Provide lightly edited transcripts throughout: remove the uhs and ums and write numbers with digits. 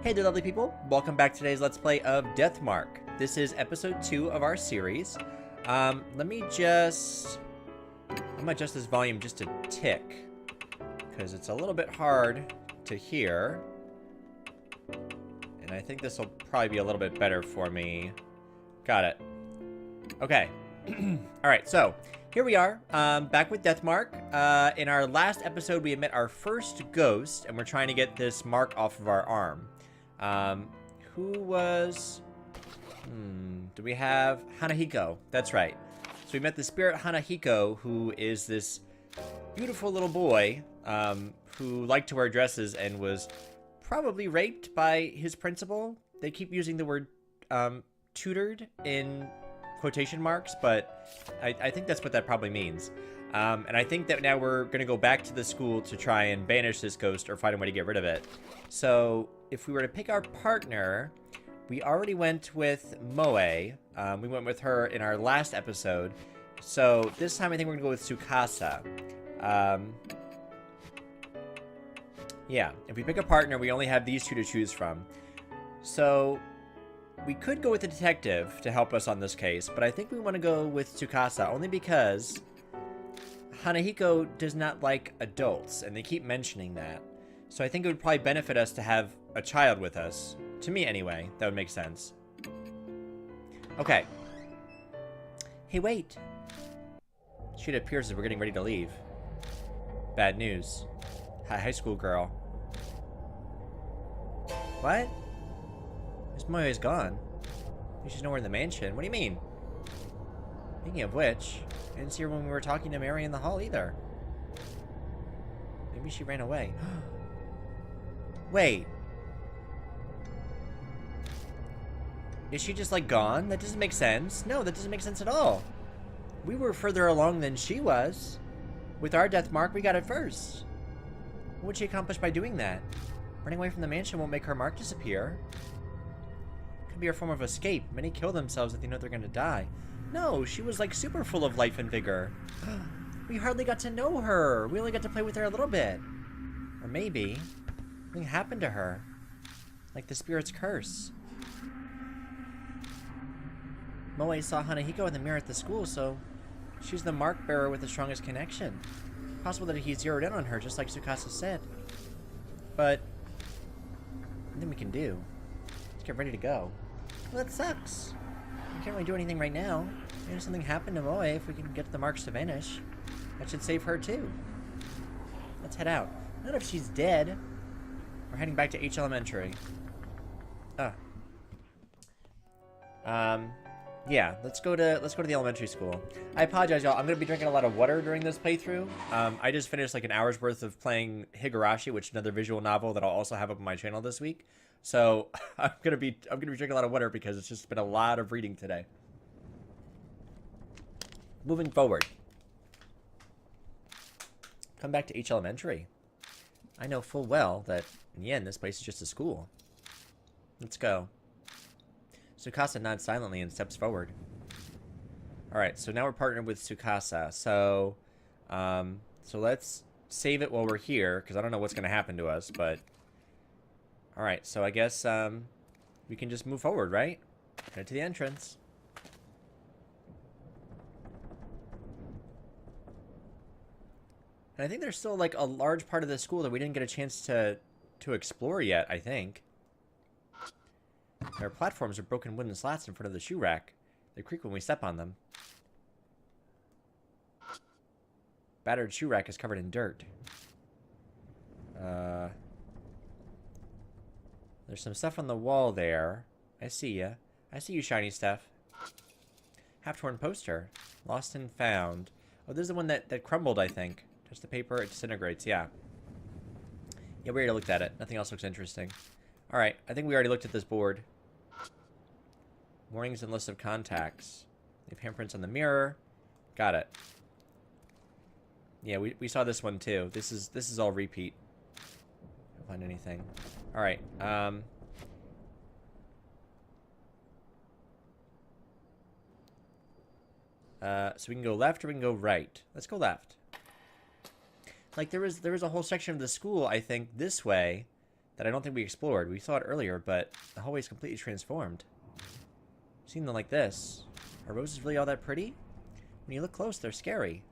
Hey there, lovely people. Welcome back to today's Let's Play of Deathmark. This is episode 2 of our series. I might adjust this volume just a tick, because it's a little bit hard to hear. And I think this will probably be a little bit better for me. Got it. Okay. Alright, so here we are, back with Deathmark. In our last episode, we had met our first ghost, and we're trying to get this mark off of our arm. Who was... do we have... Hanahiko. That's right. So we met the spirit Hanahiko, who is this beautiful little boy, who liked to wear dresses and was probably raped by his principal. They keep using the word, tutored in quotation marks, but I think that's what that probably means. And I think that now we're going to go back to the school to try and banish this ghost or find a way to get rid of it. So if we were to pick our partner, we already went with Moe. We went with her in our last episode. So this time I think we're going to go with Tsukasa. Yeah, if we pick a partner, we only have these two to choose from. So we could go with the detective to help us on this case, but I think we want to go with Tsukasa only because Hanahiko does not like adults, and they keep mentioning that. So I think it would probably benefit us to have a child with us. To me, anyway. That would make sense. Okay. Hey, wait. It appears as we're getting ready to leave. Bad news. High school girl. What? Miss Moe is gone. She's nowhere in the mansion. What do you mean? Speaking of which, I didn't see her when we were talking to Mary in the hall either. Maybe she ran away. Wait. Is she just, like, gone? That doesn't make sense. No, that doesn't make sense at all. We were further along than she was. With our death mark, we got it first. What would she accomplish by doing that? Running away from the mansion won't make her mark disappear. Could be a form of escape. Many kill themselves if they know they're gonna die. No, she was, like, super full of life and vigor. We hardly got to know her. We only got to play with her a little bit. Or maybe something happened to her. Like the spirit's curse. Moe saw Hanahiko in the mirror at the school, so she's the mark bearer with the strongest connection. Possible that he zeroed in on her, just like Tsukasa said. But nothing we can do. Let's get ready to go. Well, that sucks. We can't really do anything right now. Maybe something happened to Moe if we can get the marks to vanish. That should save her too. Let's head out. Not if she's dead. We're heading back to H Elementary. Yeah, let's go to the elementary school. I apologize, y'all. I'm gonna be drinking a lot of water during this playthrough. I just finished like an hour's worth of playing Higurashi, which is another visual novel that I'll also have up on my channel this week. So I'm gonna be drinking a lot of water because it's just been a lot of reading today. Moving forward. Come back to H Elementary. I know full well that in the end this place is just a school. Let's go. Tsukasa nods silently and steps forward. Alright, so now we're partnered with Tsukasa. So let's save it while we're here, because I don't know what's going to happen to us, but... Alright, so I guess we can just move forward, right? Head to the entrance. And I think there's still, like, a large part of the school that we didn't get a chance to explore yet, I think. There are platforms with broken wooden slats in front of the shoe rack. They creak when we step on them. Battered shoe rack is covered in dirt. There's some stuff on the wall there. I see ya. I see you, shiny stuff. Half-torn poster. Lost and found. Oh, this is the one that crumbled, I think. Just the paper, it disintegrates, yeah. Yeah, we already looked at it. Nothing else looks interesting. Alright, I think we already looked at this board. Warnings and list of contacts. Leave handprints on the mirror. Got it. Yeah, we saw this one too. This is all repeat. Can't find anything. Alright, so we can go left or we can go right. Let's go left. Like there was a whole section of the school, I think, this way that I don't think we explored. We saw it earlier, but the hallway is completely transformed. Seeing them like this. Are roses really all that pretty? When you look close, they're scary.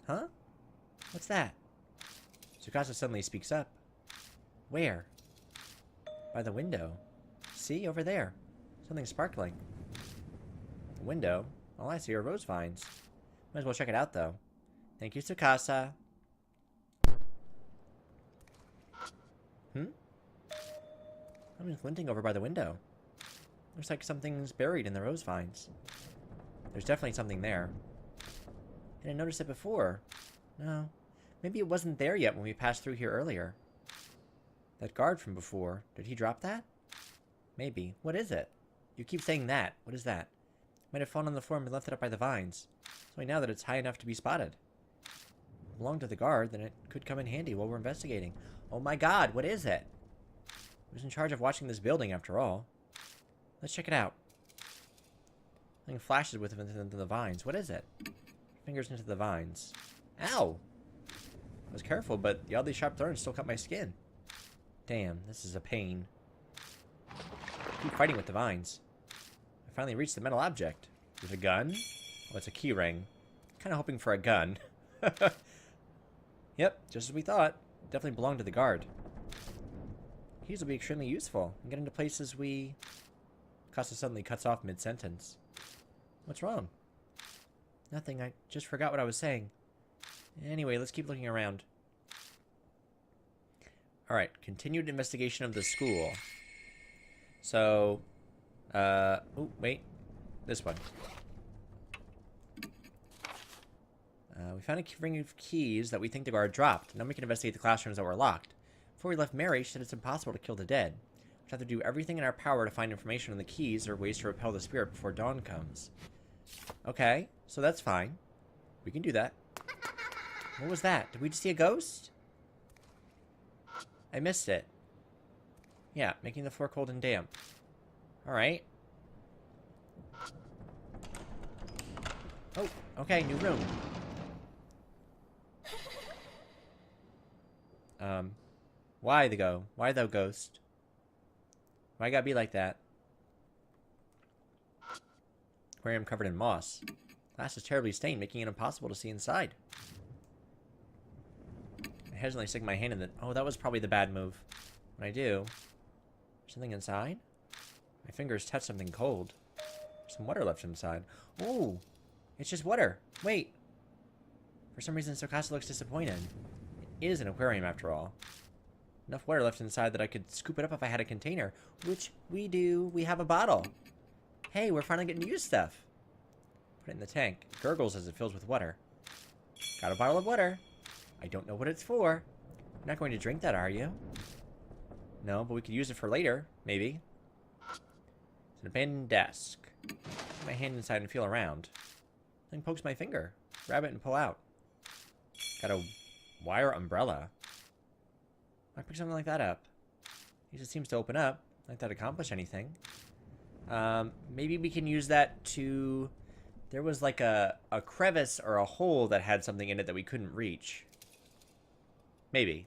Huh? What's that? Tsukasa suddenly speaks up. Where? By the window. See, over there. Something sparkling. The window? All I see are rose vines. Might as well check it out, though. Thank you, Tsukasa. Something's glinting over by the window. Looks like something's buried in the rose vines. There's definitely something there. I didn't notice it before. No. Maybe it wasn't there yet when we passed through here earlier. That guard from before, did he drop that? Maybe. What is it? You keep saying that. What is that? Might have fallen on the floor and been left up by the vines. It's only now that it's high enough to be spotted. If it belonged to the guard, then it could come in handy while we're investigating. Oh my god, what is it? Who's in charge of watching this building, after all? Let's check it out. Something flashes with it into the vines. What is it? Fingers into the vines. Ow! I was careful, but the oddly sharp thorns still cut my skin. Damn, this is a pain. I keep fighting with the vines. I finally reached the metal object. Is it a gun? Oh, it's a key ring. Kind of hoping for a gun. Yep, just as we thought. Definitely belonged to the guard. Keys will be extremely useful and get into places we... Casa suddenly cuts off mid-sentence. What's wrong? Nothing, I just forgot what I was saying. Anyway, let's keep looking around. Alright, continued investigation of the school. So, oh, wait. This one. We found a ring of keys that we think the guard dropped. Now we can investigate the classrooms that were locked. Before we left, Mary said it's impossible to kill the dead. We have to do everything in our power to find information on the keys or ways to repel the spirit before dawn comes. Okay, so that's fine. We can do that. What was that? Did we just see a ghost? I missed it. Yeah, making the floor cold and damp. Alright. Oh, okay, new room. Why thou ghost? Why gotta be like that? Aquarium covered in moss. Glass is terribly stained, making it impossible to see inside. I hesitantly stick my hand in the... Oh, that was probably the bad move. When I do... Something inside? My fingers touch something cold. There's some water left inside. Ooh! It's just water! Wait! For some reason, Tsukasa looks disappointed. It is an aquarium, after all. Enough water left inside that I could scoop it up if I had a container. Which we do. We have a bottle. Hey, we're finally getting to use stuff. Put it in the tank. It gurgles as it fills with water. Got a bottle of water. I don't know what it's for. You're not going to drink that, are you? No, but we could use it for later. Maybe. It's an abandoned desk. Put my hand inside and feel around. Something pokes my finger. Grab it and pull out. Got a wire umbrella. I pick something like that up. It just seems to open up. Like that accomplish anything. Maybe we can use that to... There was like a crevice or a hole that had something in it that we couldn't reach. Maybe.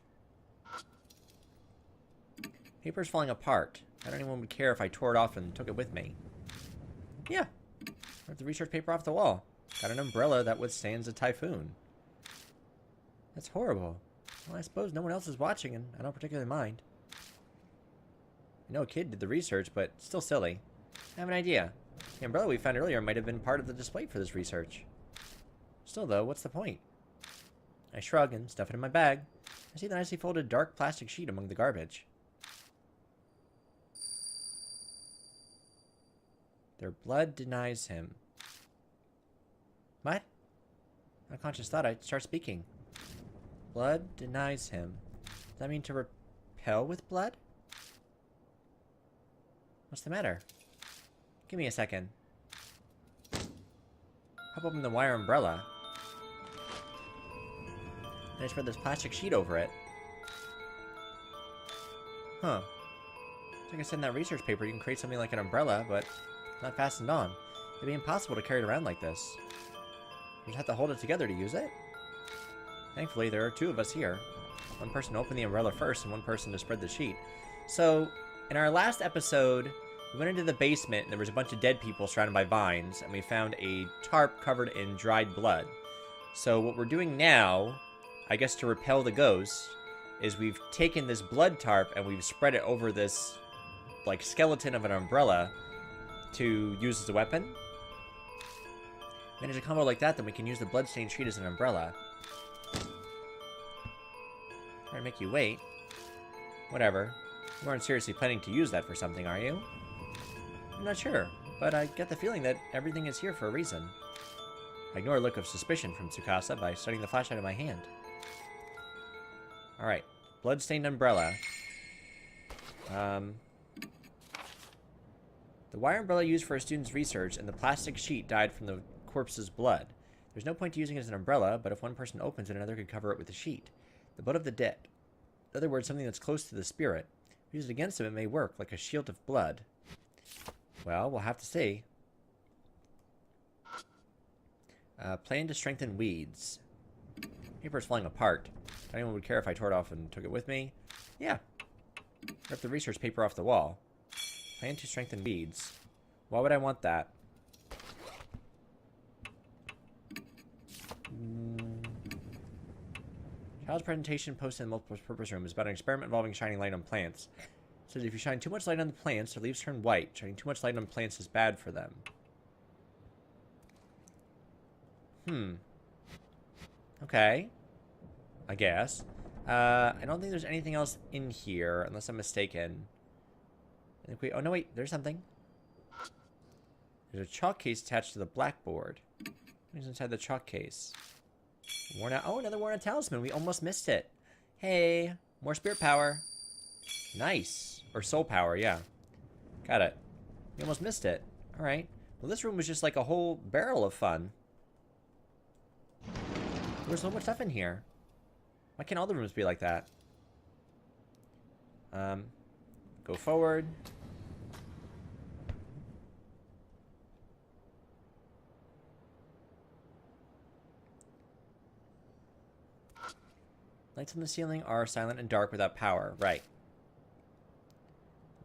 Paper's falling apart. I don't even would care if I tore it off and took it with me. Yeah. Ripped the research paper off the wall. Got an umbrella that withstands a typhoon. That's horrible. Well, I suppose no one else is watching, and I don't particularly mind. I know a kid did the research, but it's still silly. I have an idea. The umbrella we found earlier might have been part of the display for this research. Still, though, what's the point? I shrug and stuff it in my bag. I see the nicely folded dark plastic sheet among the garbage. Their blood denies him. What? Unconscious thought, I'd start speaking. Blood denies him. Does that mean to repel with blood? What's the matter? Give me a second. Pop open the wire umbrella. And I spread this plastic sheet over it. Huh. Like I said in that research paper, you can create something like an umbrella, but not fastened on. It'd be impossible to carry it around like this. You just have to hold it together to use it. Thankfully, there are two of us here. One person to open the umbrella first and one person to spread the sheet. So, in our last episode, we went into the basement and there was a bunch of dead people surrounded by vines, and we found a tarp covered in dried blood. So what we're doing now, I guess to repel the ghosts, is we've taken this blood tarp and we've spread it over this, like, skeleton of an umbrella to use as a weapon. Manage a combo like that, then we can use the bloodstained sheet as an umbrella. Trying to make you wait. Whatever. You aren't seriously planning to use that for something, are you? I'm not sure, but I get the feeling that everything is here for a reason. I ignore a look of suspicion from Tsukasa by studying the flashlight in my hand. Alright. Bloodstained umbrella. The wire umbrella used for a student's research and the plastic sheet dyed from the corpse's blood. There's no point to using it as an umbrella, but if one person opens it, another could cover it with a sheet. The blood of the dead. In other words, something that's close to the spirit. If used against them, it may work, like a shield of blood. Well, we'll have to see. Plan to strengthen weeds. Paper's falling apart. Anyone would care if I tore it off and took it with me? Yeah. Rip the research paper off the wall. Plan to strengthen weeds. Why would I want that? Child's presentation posted in the multiple-purpose room is about an experiment involving shining light on plants. It says if you shine too much light on the plants, their leaves turn white. Shining too much light on plants is bad for them. Okay. I guess. I don't think there's anything else in here, unless I'm mistaken. I think we... Oh, no, wait. There's something. There's a chalk case attached to the blackboard. What's inside the chalk case? Worn out... Oh, another worn out talisman. We almost missed it. Hey. More spirit power. Nice. Or soul power, yeah. Got it. We almost missed it. Alright. Well, this room was just like a whole barrel of fun. There's so much stuff in here. Why can't all the rooms be like that? Go forward. Lights on the ceiling are silent and dark without power. Right.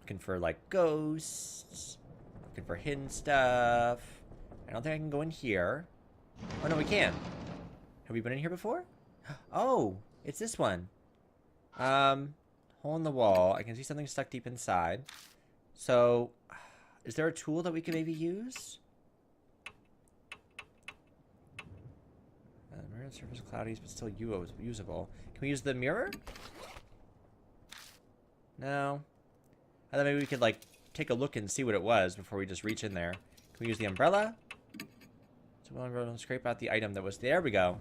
Looking for, like, ghosts. Looking for hidden stuff. I don't think I can go in here. Oh, no, we can. Have we been in here before? Oh, it's this one. Hole in the wall. I can see something stuck deep inside. So, is there a tool that we can maybe use? The mirror surface cloudy, but still usable. Can we use the mirror? No. I thought maybe we could, like, take a look and see what it was before we just reach in there. Can we use the umbrella? So we'll scrape out the item that was... There we go.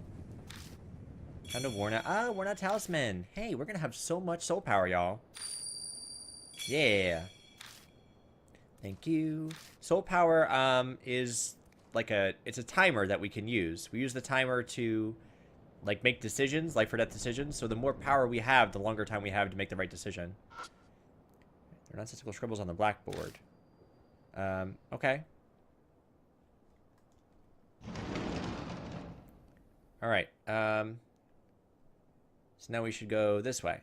Kind of worn out. Ah, worn out talisman. Hey, we're gonna have so much soul power, y'all. Yeah. Thank you. Soul power, is like it's a timer that we can use. We use the timer to, like, make decisions, life or death decisions. So the more power we have, the longer time we have to make the right decision. They're nonsensical scribbles on the blackboard. Okay. Alright, so now we should go this way.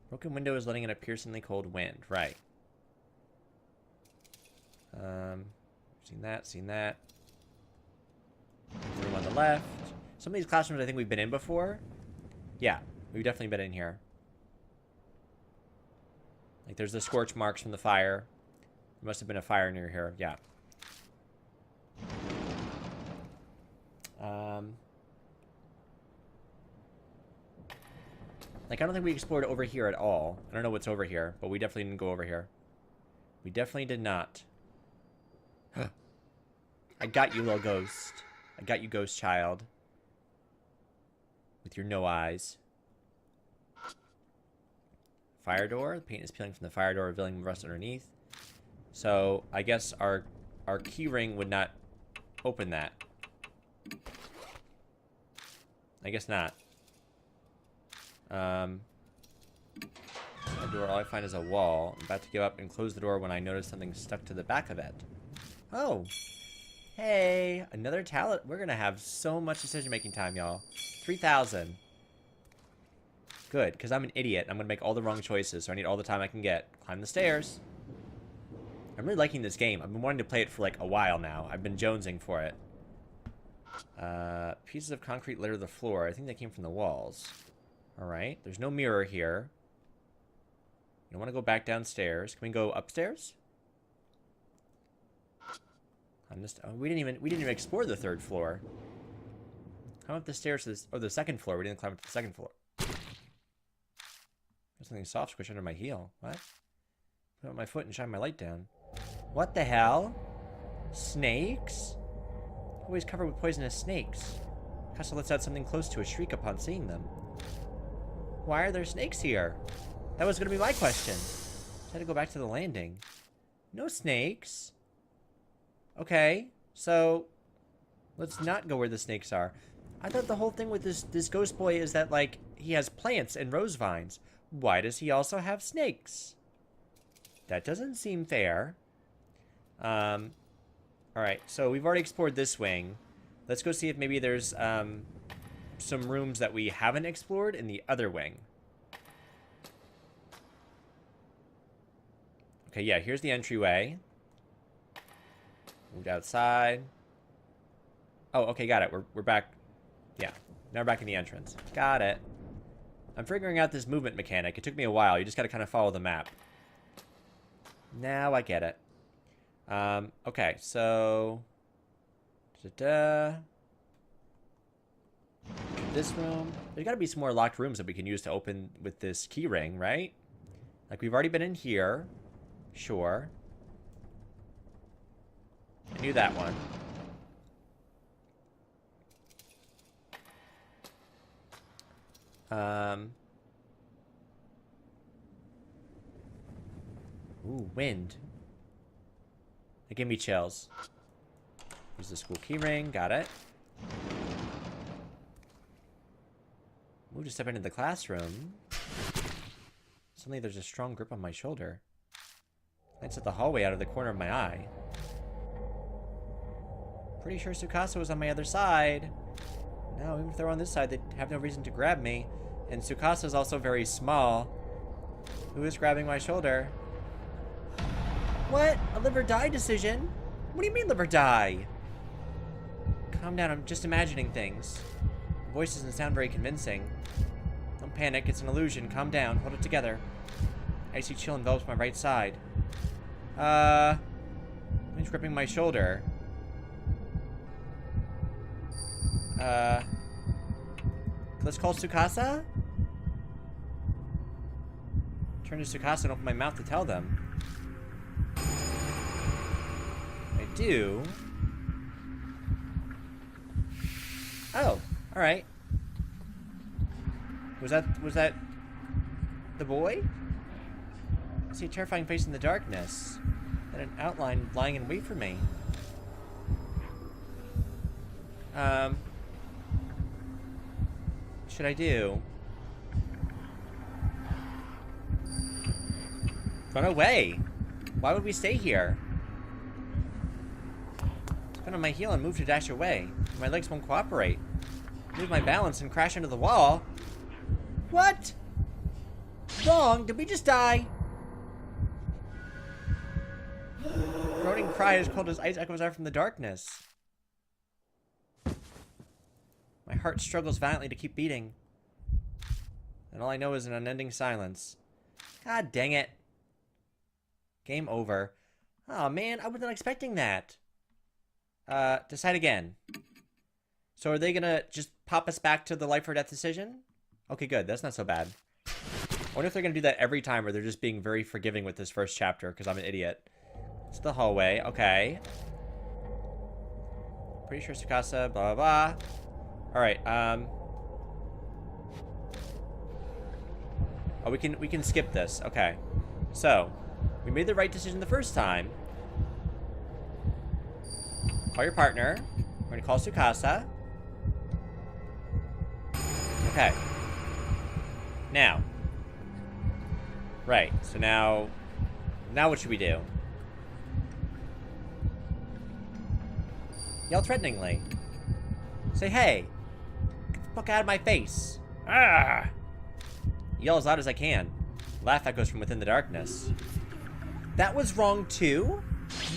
Broken window is letting in a piercingly cold wind. Right. Seen that, seen that. Room on the left. Some of these classrooms I think we've been in before. Yeah, we've definitely been in here. Like, there's the scorch marks from the fire. There must have been a fire near here. Yeah. Like, I don't think we explored over here at all. I don't know what's over here, but we definitely didn't go over here. We definitely did not. I got you, little ghost. I got you, ghost child. With your no eyes. Fire door. The paint is peeling from the fire door, revealing rust underneath. So, I guess our key ring would not open that. I guess not. The door, all I find is a wall. I'm about to give up and close the door when I notice something stuck to the back of it. Oh. Okay, another talent. We're gonna have so much decision-making time, y'all. 3,000. Good, because I'm an idiot. I'm gonna make all the wrong choices, so I need all the time I can get. Climb the stairs. I'm really liking this game. I've been wanting to play it for like a while now. I've been jonesing for it. Pieces of concrete litter the floor. I think they came from the walls. Alright, there's no mirror here. You don't want to go back downstairs. Can we go upstairs? Oh, we didn't even explore the third floor. Climb up the stairs to this, or the second floor. We didn't climb up to the second floor. There's something soft squish under my heel. What? Put up my foot and shine my light down. What the hell? Snakes? Always covered with poisonous snakes. Casa lets out something close to a shriek upon seeing them. Why are there snakes here? That was going to be my question. I had to go back to the landing. No snakes. Okay, so let's not go where the snakes are. I thought the whole thing with this ghost boy is that, like, he has plants and rose vines. Why does he also have snakes? That doesn't seem fair. Alright, so we've already explored this wing. Let's go see if maybe there's some rooms that we haven't explored in the other wing. Okay, yeah, here's the entryway. Moved outside. Oh, okay, got it. We're back. Yeah, now we're back in the entrance. Got it. I'm figuring out this movement mechanic. It took me a while. You just gotta kind of follow the map. Now I get it. Okay, so... This room. There's gotta be some more locked rooms that we can use to open with this key ring, right? Like, we've already been in here. Sure. I knew that one. Ooh, wind. That gave me chills. Here's the school key ring. Got it. Move to step into the classroom. Suddenly there's a strong grip on my shoulder. Lights at the hallway out of the corner of my eye. Pretty sure Tsukasa was on my other side. No, even if they're on this side, they'd have no reason to grab me. And Tsukasa's also very small. Who is grabbing my shoulder? What? A live or die decision? What do you mean live or die? Calm down, I'm just imagining things. The voice doesn't sound very convincing. Don't panic, it's an illusion. Calm down, hold it together. Icy chill envelops my right side. He's gripping my shoulder. Let's call Tsukasa? Turn to Tsukasa and open my mouth to tell them. I do. Oh, alright. Was that the boy? I see a terrifying face in the darkness. And an outline lying in wait for me. What should I do? Run away! Why would we stay here? Spin on my heel and move to dash away. My legs won't cooperate. Lose my balance and crash into the wall. What? Wrong? Did we just die? Groaning cry as cold as ice echoes out from the darkness. My heart struggles violently to keep beating. And all I know is an unending silence. God dang it. Game over. Oh man, I was not expecting that. Decide again. So are they gonna just pop us back to the life or death decision? Okay, good. That's not so bad. I wonder if they're gonna do that every time, or they're just being very forgiving with this first chapter, because I'm an idiot. It's the hallway. Okay. Pretty sure Tsukasa, blah, blah, blah. Alright, oh, we can skip this. Okay. So, we made the right decision the first time. Call your partner. We're gonna call Tsukasa. Okay. Now. Right, so now what should we do? Yell threateningly. Say, hey, get the fuck out of my face. Ah! Yell as loud as I can. Laugh echoes from within the darkness. That was wrong too?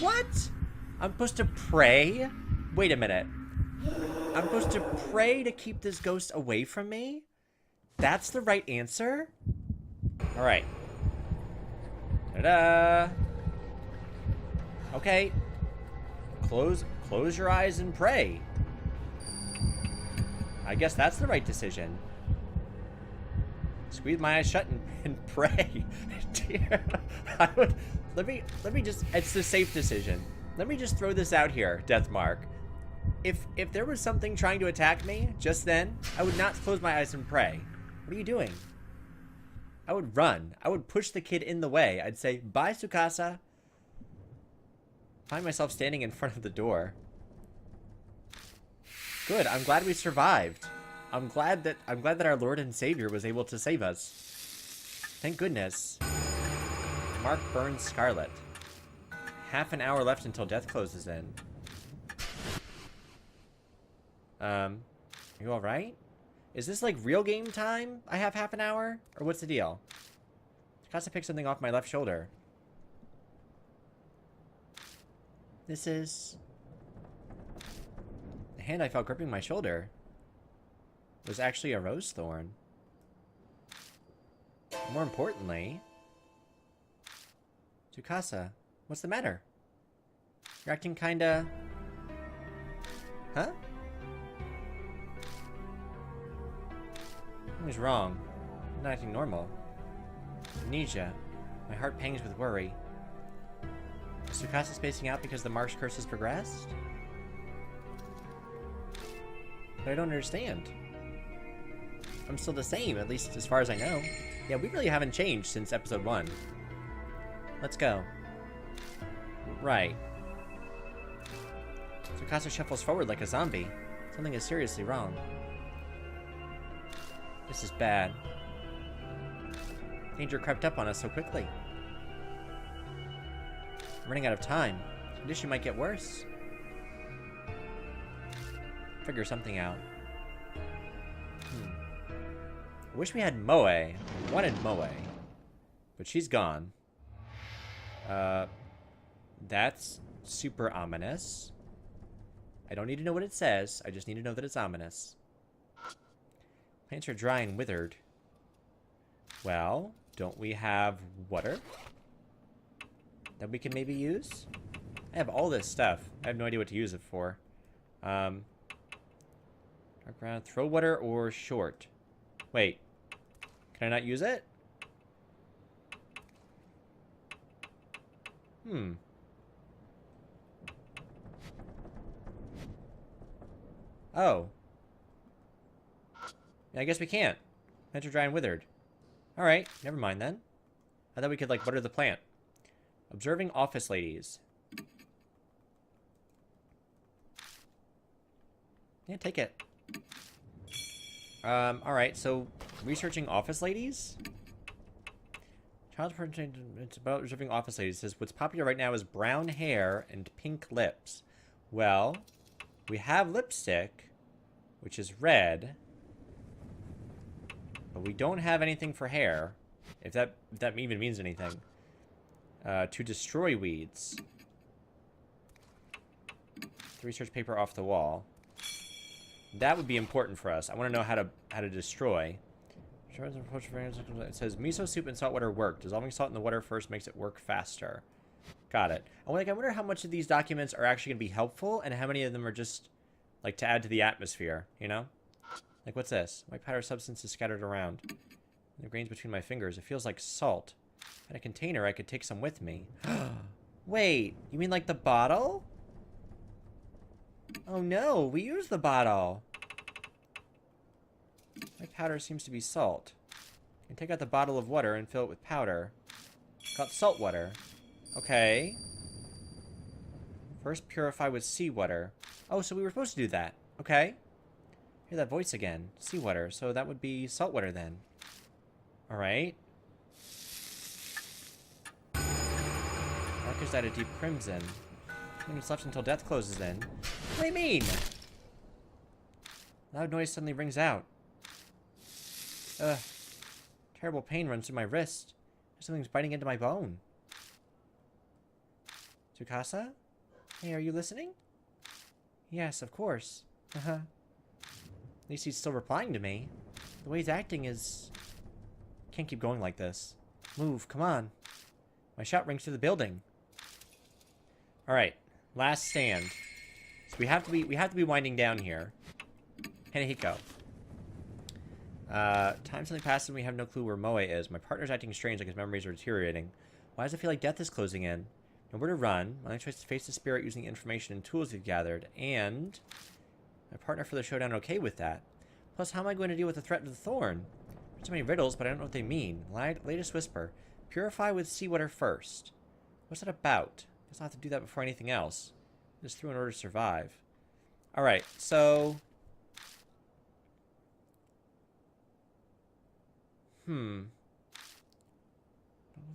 What? I'm supposed to pray? Wait a minute. I'm supposed to pray to keep this ghost away from me? That's the right answer? Alright. Ta-da! Okay. Close your eyes and pray. I guess that's the right decision. Squeeze my eyes shut and pray. Dear, let me just, it's the safe decision. Let me just throw this out here, Deathmark. If there was something trying to attack me just then, I would not close my eyes and pray. What are you doing? I would run. I would push the kid in the way. I'd say, bye, Tsukasa. Find myself standing in front of the door. Good, I'm glad we survived. I'm glad that our Lord and Savior was able to save us. Thank goodness. Mark burns scarlet. Half an hour left until death closes in. Are you alright? Is this like real game time? I have half an hour? Or what's the deal? Tsukasa picked something off my left shoulder. This is... The hand I felt gripping my shoulder was actually a rose thorn. More importantly... Tsukasa, what's the matter? You're acting kinda... Huh? Something's wrong. I'm not acting normal. Amnesia. My heart pangs with worry. Is Tsukasa spacing out because the Mark's curse has progressed? But I don't understand. I'm still the same, at least as far as I know. Yeah, we really haven't changed since episode 1. Let's go. Right. Tsukasa shuffles forward like a zombie. Something is seriously wrong. This is bad. Danger crept up on us so quickly. I'm running out of time. The condition might get worse. Figure something out. I wish we had Moe. I wanted Moe. But she's gone. That's super ominous. I don't need to know what it says. I just need to know that it's ominous. Plants are dry and withered. Well, don't we have water that we can maybe use? I have all this stuff. I have no idea what to use it for. Dark ground, throw water or short. Wait. Can I not use it? Oh. Yeah, I guess we can't. Plants are dry and withered. Alright, never mind then. I thought we could, like, water the plant. Observing office ladies. Yeah, take it. Alright, so researching office ladies? It's about observing office ladies. It says, what's popular right now is brown hair and pink lips. Well, we have lipstick, which is red. But we don't have anything for hair, if that even means anything. To destroy weeds. The research paper off the wall. That would be important for us. I want to know how to destroy. It says miso soup and salt water work. Dissolving salt in the water first makes it work faster. Got it. I wonder how much of these documents are actually going to be helpful and how many of them are just like to add to the atmosphere, you know? Like, what's this? White powder substance is scattered around. The grains between my fingers. It feels like salt. In a container, I could take some with me. Wait, you mean like the bottle? Oh no, we used the bottle. White powder seems to be salt. I can take out the bottle of water and fill it with powder. Got salt water. Okay. First purify with seawater. Oh, so we were supposed to do that. Okay. Hear that voice again. Seawater. So that would be salt water then. Alright. Mark is at a deep crimson. Minutes left until death closes in. What do you mean? Loud noise suddenly rings out. Ugh. Terrible pain runs through my wrist. Something's biting into my bone. Tsukasa? Hey, are you listening? Yes, of course. At least he's still replying to me. The way he's acting is... Can't keep going like this. Move, come on. My shout rings through the building. Alright, last stand. So we have to be winding down here. Hanahiko. Time suddenly passes and we have no clue where Moe is. My partner's acting strange, like his memories are deteriorating. Why does it feel like death is closing in? Nowhere to run. My only choice is to face the spirit using the information and tools we've gathered. And my partner for the showdown okay with that. Plus, how am I going to deal with the threat of the thorn? There's so many riddles, but I don't know what they mean. Latest whisper. Purify with seawater first. What's that about? Guess I'll have to do that before anything else. Just through in order to survive. Alright, so...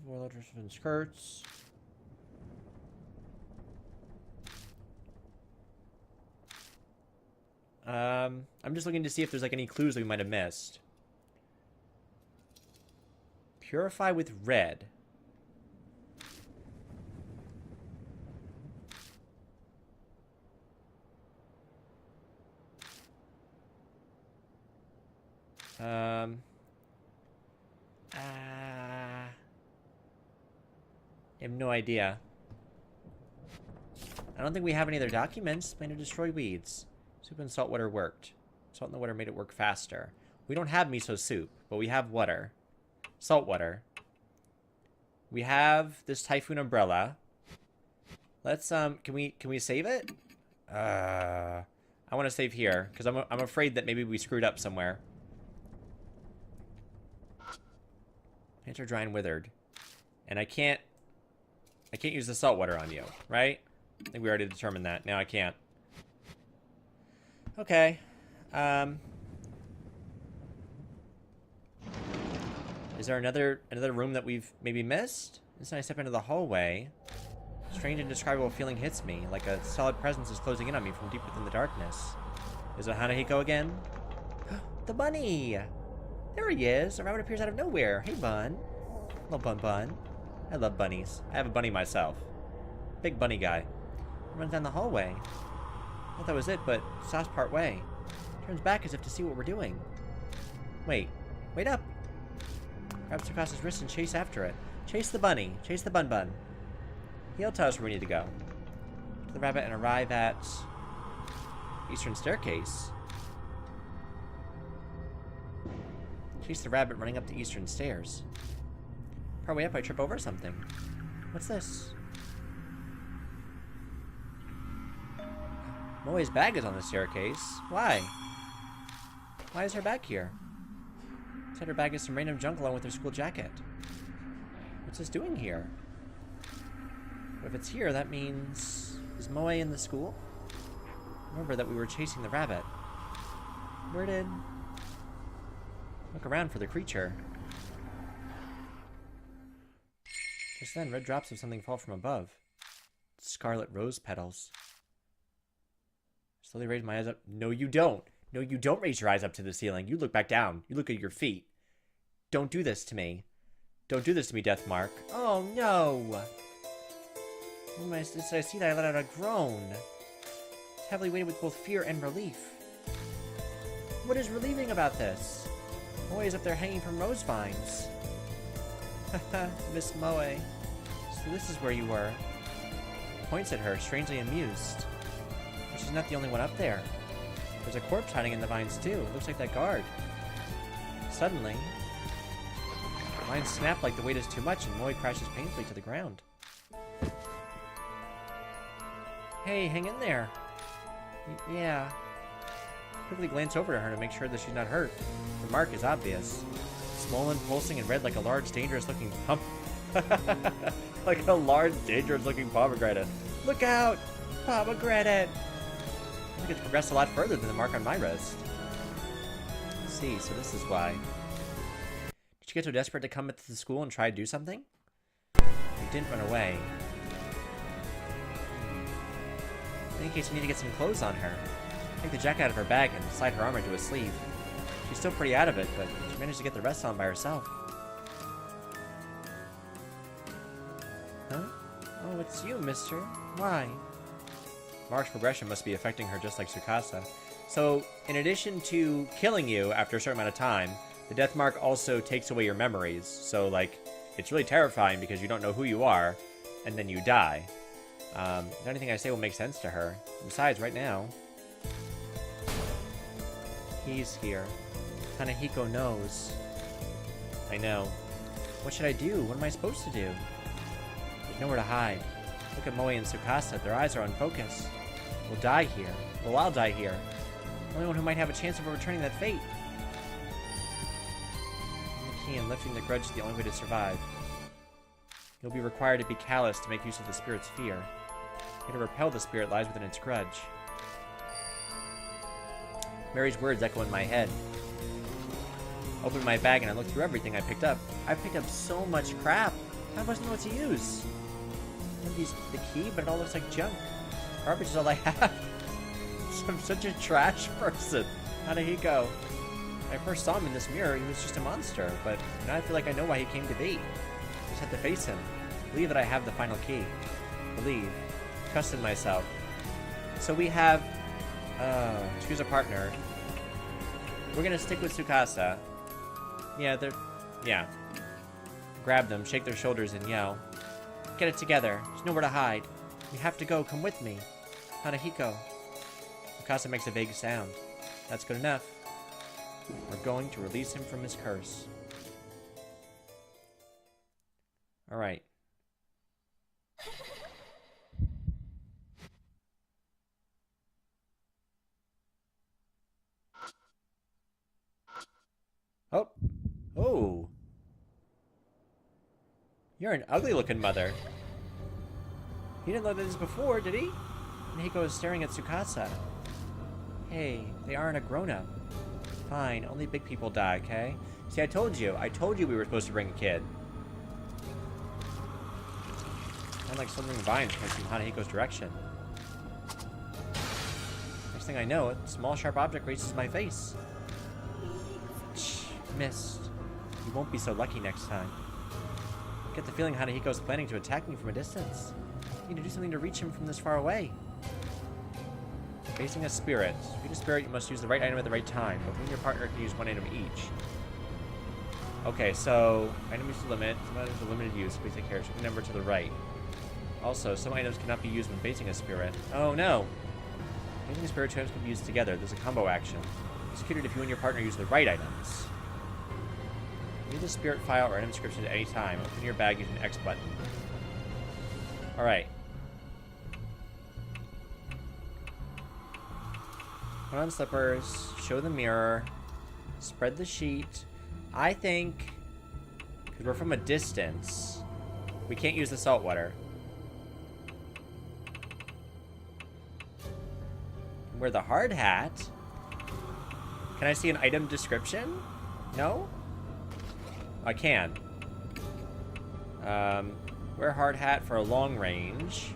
Warlords and skirts. I'm just looking to see if there's like any clues that we might have missed. Purify with red. I have no idea. I don't think we have any other documents. Plan to destroy weeds. Soup and salt water worked. Salt in the water made it work faster. We don't have miso soup, but we have water. Salt water. We have this typhoon umbrella. Let's can we save it? I want to save here because I'm afraid that maybe we screwed up somewhere. Hands are dry and withered, and I can't use the salt water on you, right? I think we already determined that. Now I can't. Okay. Is there another room that we've maybe missed? Inside I step into the hallway. Strange and indescribable feeling hits me, like a solid presence is closing in on me from deep within the darkness. Is it Hanahiko again? The bunny! There he is! A rabbit appears out of nowhere. Hey, Bun. Hello, Bun Bun. I love bunnies. I have a bunny myself. Big bunny guy. Runs down the hallway. I thought that was it, but stops part way. Turns back as if to see what we're doing. Wait up! Grabs Tsukasa's wrist and chase after it. Chase the bunny. Chase the Bun Bun. He'll tell us where we need to go. To the rabbit and arrive at... Eastern Staircase. Chase the rabbit running up the eastern stairs. Partway up, I trip over something. What's this? Moe's bag is on the staircase. Why? Why is her bag here? Inside her bag is some random junk along with her school jacket. What's this doing here? If it's here, that means... Is Moe in the school? Remember that we were chasing the rabbit. Where did... Look around for the creature. Just then, red drops of something fall from above. Scarlet rose petals. Slowly raise my eyes up. No, you don't. No, you don't raise your eyes up to the ceiling. You look back down. You look at your feet. Don't do this to me. Don't do this to me, Deathmark. Oh, no. When I see that, I let out a groan. It's heavily weighted with both fear and relief. What is relieving about this? Moe is up there hanging from rose vines. Haha, Miss Moe. So this is where you were. Points at her, strangely amused. But she's not the only one up there. There's a corpse hiding in the vines too. It looks like that guard. Suddenly, the vines snap like the weight is too much and Moe crashes painfully to the ground. Hey, hang in there. Yeah. Quickly glance over to her to make sure that she's not hurt. The mark is obvious. Swollen, pulsing, and red like a large, dangerous-looking like a large, dangerous-looking pomegranate. Look out! Pomegranate! I think it's progressed a lot further than the mark on my wrist. Let's see, so this is why. Did you get so desperate to come into the school and try to do something? You didn't run away. In any case, we need to get some clothes on her. Take the jacket out of her bag and slide her arm into a sleeve. She's still pretty out of it, but she managed to get the rest on by herself. Huh? Oh, it's you, mister. Why? Mark's progression must be affecting her just like Tsukasa. So, in addition to killing you after a certain amount of time, the death mark also takes away your memories. So, like, it's really terrifying because you don't know who you are, and then you die. Anything I say will make sense to her. Besides, right now... He's here. Hanahiko knows. I know. What should I do? What am I supposed to do? There's nowhere to hide. Look at Moe and Tsukasa. Their eyes are unfocused. We'll die here. Well, I'll die here. The only one who might have a chance of overturning that fate. The key and lifting the grudge is the only way to survive. You'll be required to be callous to make use of the spirit's fear. Here to repel the spirit lies within its grudge. Mary's words echo in my head. I opened my bag and I looked through everything I picked up. I picked up so much crap. I wasn't know what to use. I have the key, but it all looks like junk. Garbage is all I have. I'm such a trash person. Hanahiko. When I first saw him in this mirror, he was just a monster, but now I feel like I know why he came to be. I just have to face him. Believe that I have the final key. Believe. Trust in myself. So we have... choose a partner. We're gonna stick with Tsukasa. Yeah, they're... Yeah. Grab them, shake their shoulders, and yell. Get it together. There's nowhere to hide. We have to go. Come with me. Hanahiko. Tsukasa makes a vague sound. That's good enough. We're going to release him from his curse. Alright. Oh. Oh. You're an ugly-looking mother. He didn't look at this before, did he? Hanahiko is staring at Tsukasa. Hey, they aren't a grown-up. Fine, only big people die, okay? See, I told you we were supposed to bring a kid. I'm like slithering vines pointing Hanahiko's direction. Next thing I know, a small sharp object reaches my face. Missed. You won't be so lucky next time. I get the feeling Hanahiko's planning to attack me from a distance. I need to do something to reach him from this far away. Facing a spirit. To defeat a spirit, you must use the right item at the right time, but you and your partner can use one item each. Okay, so item use limit. Some items are limited use. Please take care. Shift the number to the right. Also, some items cannot be used when facing a spirit. Oh no! Facing a spirit, two items can be used together. There's a combo action. Executed if you and your partner use the right items. Use the spirit file or item description at any time. Open your bag using the X button. Alright. Put on slippers. Show the mirror. Spread the sheet. I think, because we're from a distance, we can't use the salt water. Wear the hard hat. Can I see an item description? No? I can. Wear hard hat for a long range.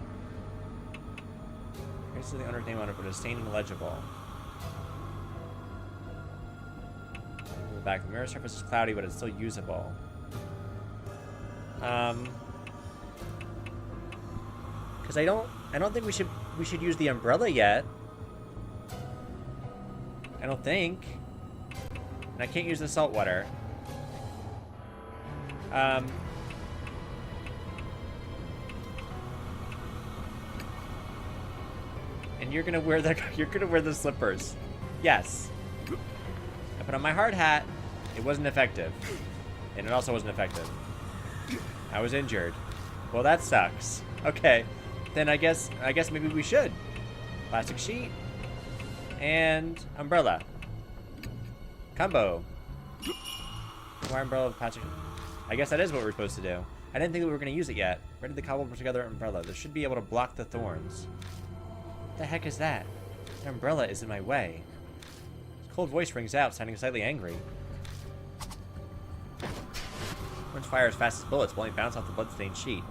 Here's the owner's name on it, but it's stained and illegible. The back of the mirror surface is cloudy, but it's still usable. Because I don't think we should use the umbrella yet. I don't think. And I can't use the salt water. And you're gonna wear the slippers. Yes. I put on my hard hat. It wasn't effective. And it also wasn't effective. I was injured. Well, that sucks. Okay. Then I guess maybe we should. Plastic sheet. And umbrella. Combo. Wire umbrella with plastic. I guess that is what we're supposed to do. I didn't think we were going to use it yet. Ready the cobble together umbrella. This should be able to block the thorns. What the heck is that? The umbrella is in my way. His cold voice rings out, sounding slightly angry. One's fire as fast as bullets will only bounce off the bloodstained sheet.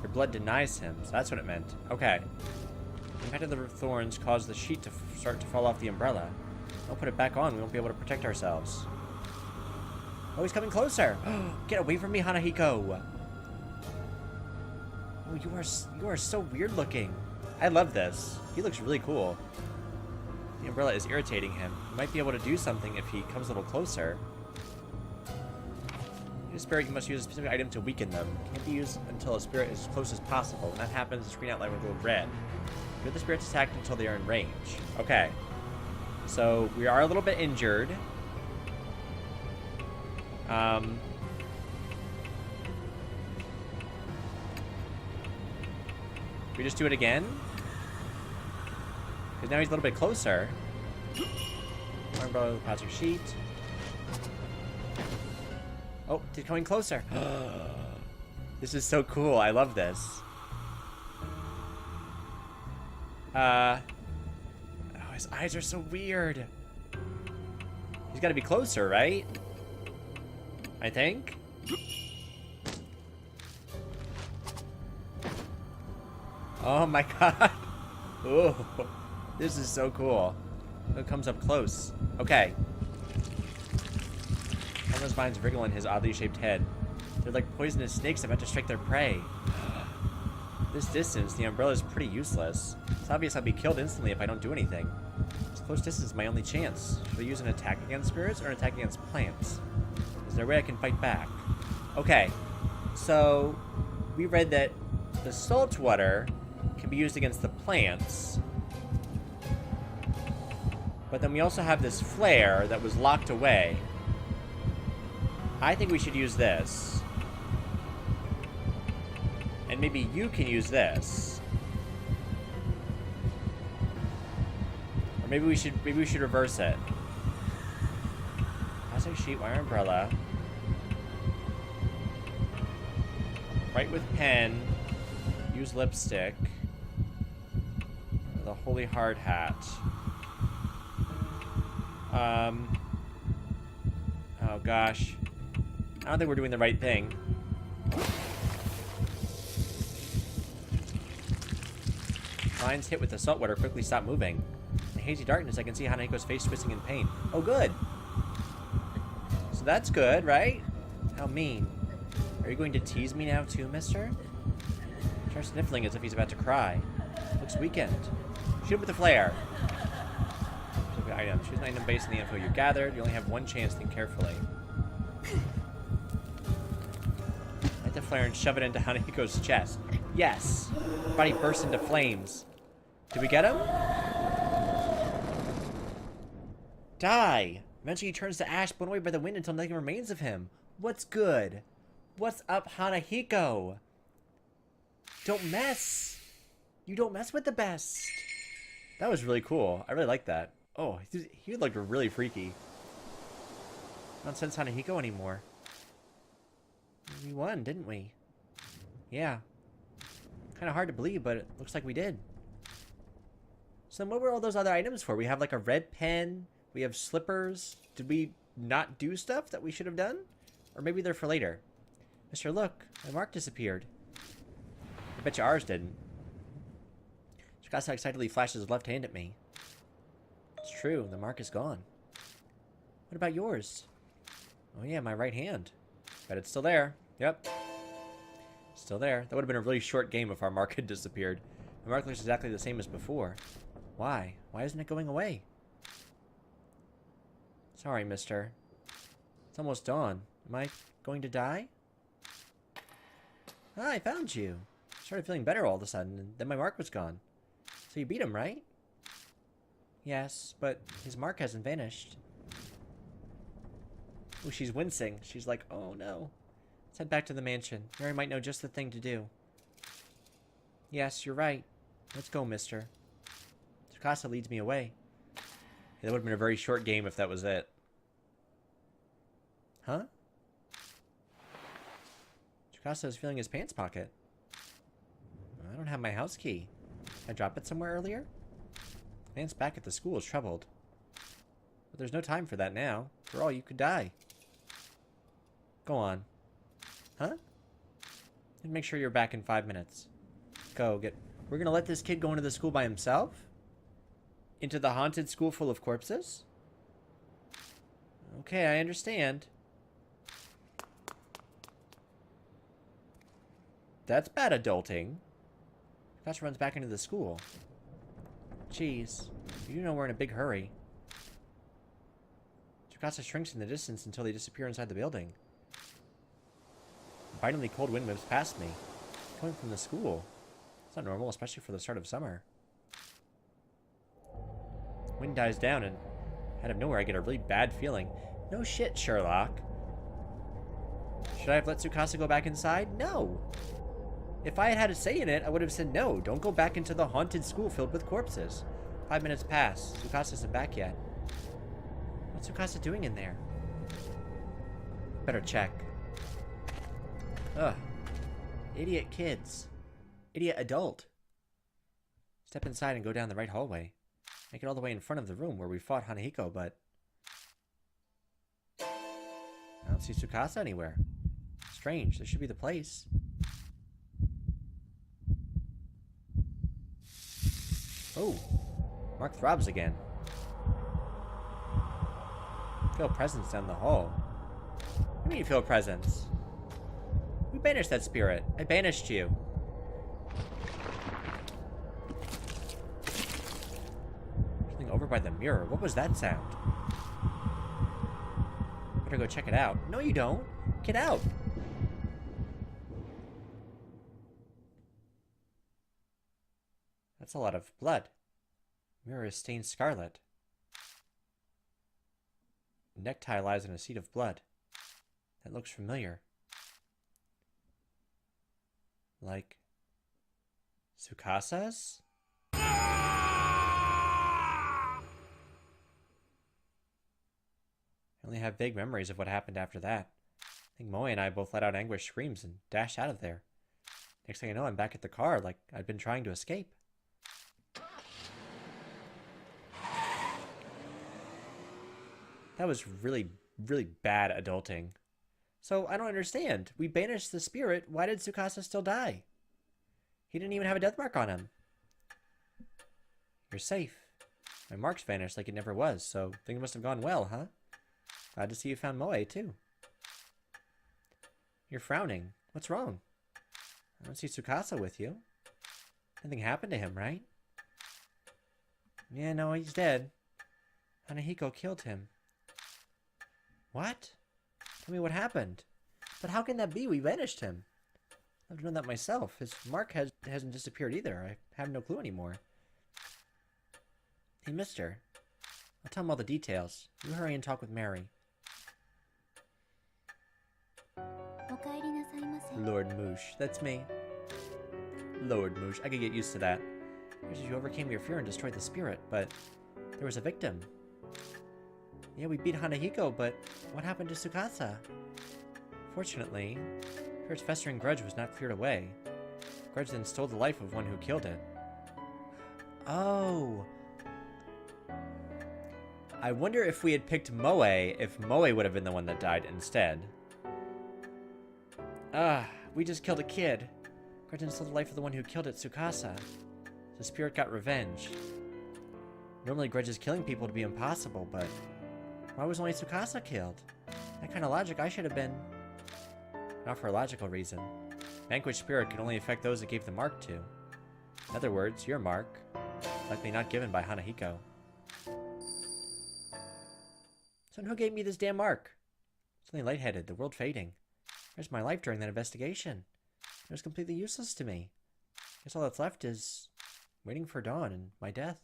Your blood denies him, so that's what it meant. Okay. impact of the thorns caused the sheet to start to fall off the umbrella. Don't put it back on. We won't be able to protect ourselves. Oh, he's coming closer. Get away from me, Hanahiko. Oh, you are so weird looking. I love this. He looks really cool. The umbrella is irritating him. He might be able to do something if he comes a little closer. In a spirit, you must use a specific item to weaken them. Can't be used until a spirit is as close as possible. When that happens, the screen outline will go red. Give the spirits attack until they are in range. Okay. So, we are a little bit injured. We just do it again? Because now he's a little bit closer. Umbrella, pass your sheet. Oh, he's coming closer. This is so cool. I love this. Oh, his eyes are so weird. He's got to be closer, right? I think. Oh my god. Oh, this is so cool. It comes up close. Okay. All those vines wriggle in his oddly shaped head. They're like poisonous snakes about to strike their prey. This distance, the umbrella is pretty useless. It's obvious I'll be killed instantly if I don't do anything. This close distance is my only chance. Should I use an attack against spirits or an attack against plants? Is there a way I can fight back? Okay. So, we read that the salt water can be used against the plants. But then we also have this flare that was locked away. I think we should use this. And maybe you can use this. Or maybe we should reverse it. Plastic sheet, wire umbrella. Write with pen. Use lipstick. The holy hard hat. Oh gosh. I don't think we're doing the right thing. Lines hit with the salt water quickly stop moving. In the hazy darkness, I can see Hanahiko's face twisting in pain. Oh, good. So that's good, right? How mean. Are you going to tease me now too, mister? Starts sniffling as if he's about to cry. Looks weakened. Shoot him with the flare. Item. Choose an item based on the info you gathered. You only have one chance. Think carefully. Light the flare and shove it into Hanahiko's chest. Yes. Her body bursts into flames. Did we get him? Die. Eventually he turns to ash, blown away by the wind until nothing remains of him. What's good? What's up, Hanahiko? Don't mess. You don't mess with the best. That was really cool. I really like that. Oh, he looked really freaky. Don't sense Hanahiko anymore. We won, didn't we? Yeah. Kind of hard to believe, but it looks like we did. So then what were all those other items for? We have like a red pen. We have slippers. Did we not do stuff that we should have done? Or maybe they're for later. Mister, look. My mark disappeared. I bet you ours didn't. Shikasa excitedly flashes his left hand at me. It's true, the mark is gone. What about yours? Oh yeah, my right hand. Bet it's still there. Yep. Still there. That would have been a really short game if our mark had disappeared. The mark looks exactly the same as before. Why? Why isn't it going away? Sorry, mister. It's almost dawn. Am I going to die? Ah, I found you. I started feeling better all of a sudden, and then my mark was gone. So you beat him, right? Yes, but his mark hasn't vanished. Oh, she's wincing. She's like, oh no. Let's head back to the mansion. Mary might know just the thing to do. Yes, you're right. Let's go, mister. Tsukasa leads me away. Yeah, that would have been a very short game if that was it. Huh? Tsukasa is feeling his pants pocket. I don't have my house key. Did I drop it somewhere earlier? Man's back at the school is troubled. But there's no time for that now. For all, you could die. Go on. Huh? And make sure you're back in 5 minutes. Go, get We're gonna let this kid go into the school by himself? Into the haunted school full of corpses? Okay, I understand. That's bad adulting. Tsukasa runs back into the school. Jeez, you know we're in a big hurry. Tsukasa shrinks in the distance until they disappear inside the building. A bitingly cold wind moves past me, coming from the school. It's not normal, especially for the start of summer. Wind dies down, and out of nowhere I get a really bad feeling. No shit, Sherlock. Should I have let Tsukasa go back inside? No. If I had had a say in it, I would have said no. Don't go back into the haunted school filled with corpses. 5 minutes pass. Tsukasa isn't back yet. What's Tsukasa doing in there? Better check. Ugh. Idiot kids. Idiot adult. Step inside and go down the right hallway. Make it all the way in front of the room where we fought Hanahiko, but I don't see Tsukasa anywhere. Strange. This should be the place. Oh, Mark throbs again. Feel presence down the hall. What do you mean you feel presence? We banished that spirit. I banished you. Something over by the mirror. What was that sound? Better go check it out. No, you don't. Get out. That's a lot of blood. Mirror is stained scarlet. Necktie lies in a seat of blood. That looks familiar. Like Tsukasa's? I only have vague memories of what happened after that. I think Moe and I both let out anguished screams and dashed out of there. Next thing I know, I'm back at the car like I'd been trying to escape. That was really, really bad adulting. So, I don't understand. We banished the spirit. Why did Tsukasa still die? He didn't even have a death mark on him. You're safe. My mark's vanished like it never was, so things must have gone well, huh? Glad to see you found Moe, too. You're frowning. What's wrong? I don't see Tsukasa with you. Nothing happened to him, right? Yeah, no, he's dead. Hanahiko killed him. What? Tell me what happened. But how can that be? We vanished him. I've known that myself. His mark hasn't disappeared either. I have no clue anymore. Hey, mister. I'll tell him all the details. You hurry and talk with Mary. Lord Moosh. That's me. Lord Moosh. I could get used to that. You overcame your fear and destroyed the spirit, but there was a victim. Yeah, we beat Hanahiko, but what happened to Tsukasa? Fortunately, Spirit's festering grudge was not cleared away. The grudge then stole the life of one who killed it. Oh. I wonder if we had picked Moe, if Moe would have been the one that died instead. We just killed a kid. Grudge then stole the life of the one who killed it, Tsukasa. The spirit got revenge. Normally, grudge is killing people to be impossible, but why was only Tsukasa killed? That kind of logic I should have been. Not for a logical reason. Vanquished spirit can only affect those it gave the mark to. In other words, your mark, likely not given by Hanahiko. So who gave me this damn mark? Suddenly lightheaded, the world fading. Where's my life during that investigation? It was completely useless to me. Guess all that's left is waiting for dawn and my death.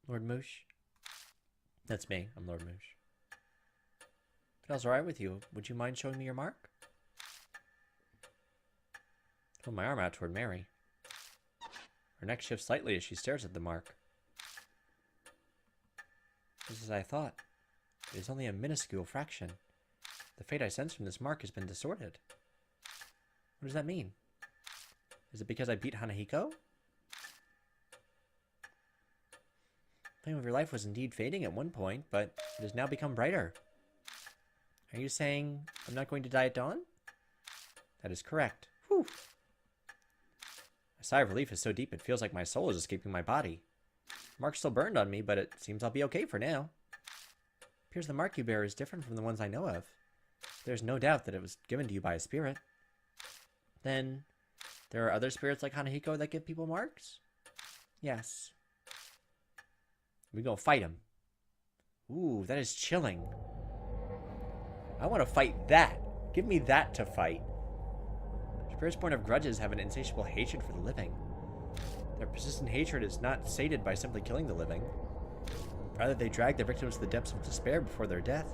Lord Moosh. That's me. I'm Lord Moosh. If it was alright with you, would you mind showing me your mark? Hold my arm out toward Mary. Her neck shifts slightly as she stares at the mark. Just as I thought. It is only a minuscule fraction. The fate I sense from this mark has been distorted. What does that mean? Is it because I beat Hanahiko? The flame of your life was indeed fading at one point, but it has now become brighter. Are you saying I'm not going to die at dawn? That is correct. Whew. sigh of relief is so deep it feels like my soul is escaping my body. Mark's still burned on me, but it seems I'll be okay for now. Appears the mark you bear is different from the ones I know of. There's no doubt that it was given to you by a spirit. Then, there are other spirits like Hanahiko that give people marks? Yes. We gonna fight him. Ooh, that is chilling. I want to fight that. Give me that to fight. Spirits born of grudges have an insatiable hatred for the living. Their persistent hatred is not sated by simply killing the living. Rather, they drag their victims to the depths of despair before their death.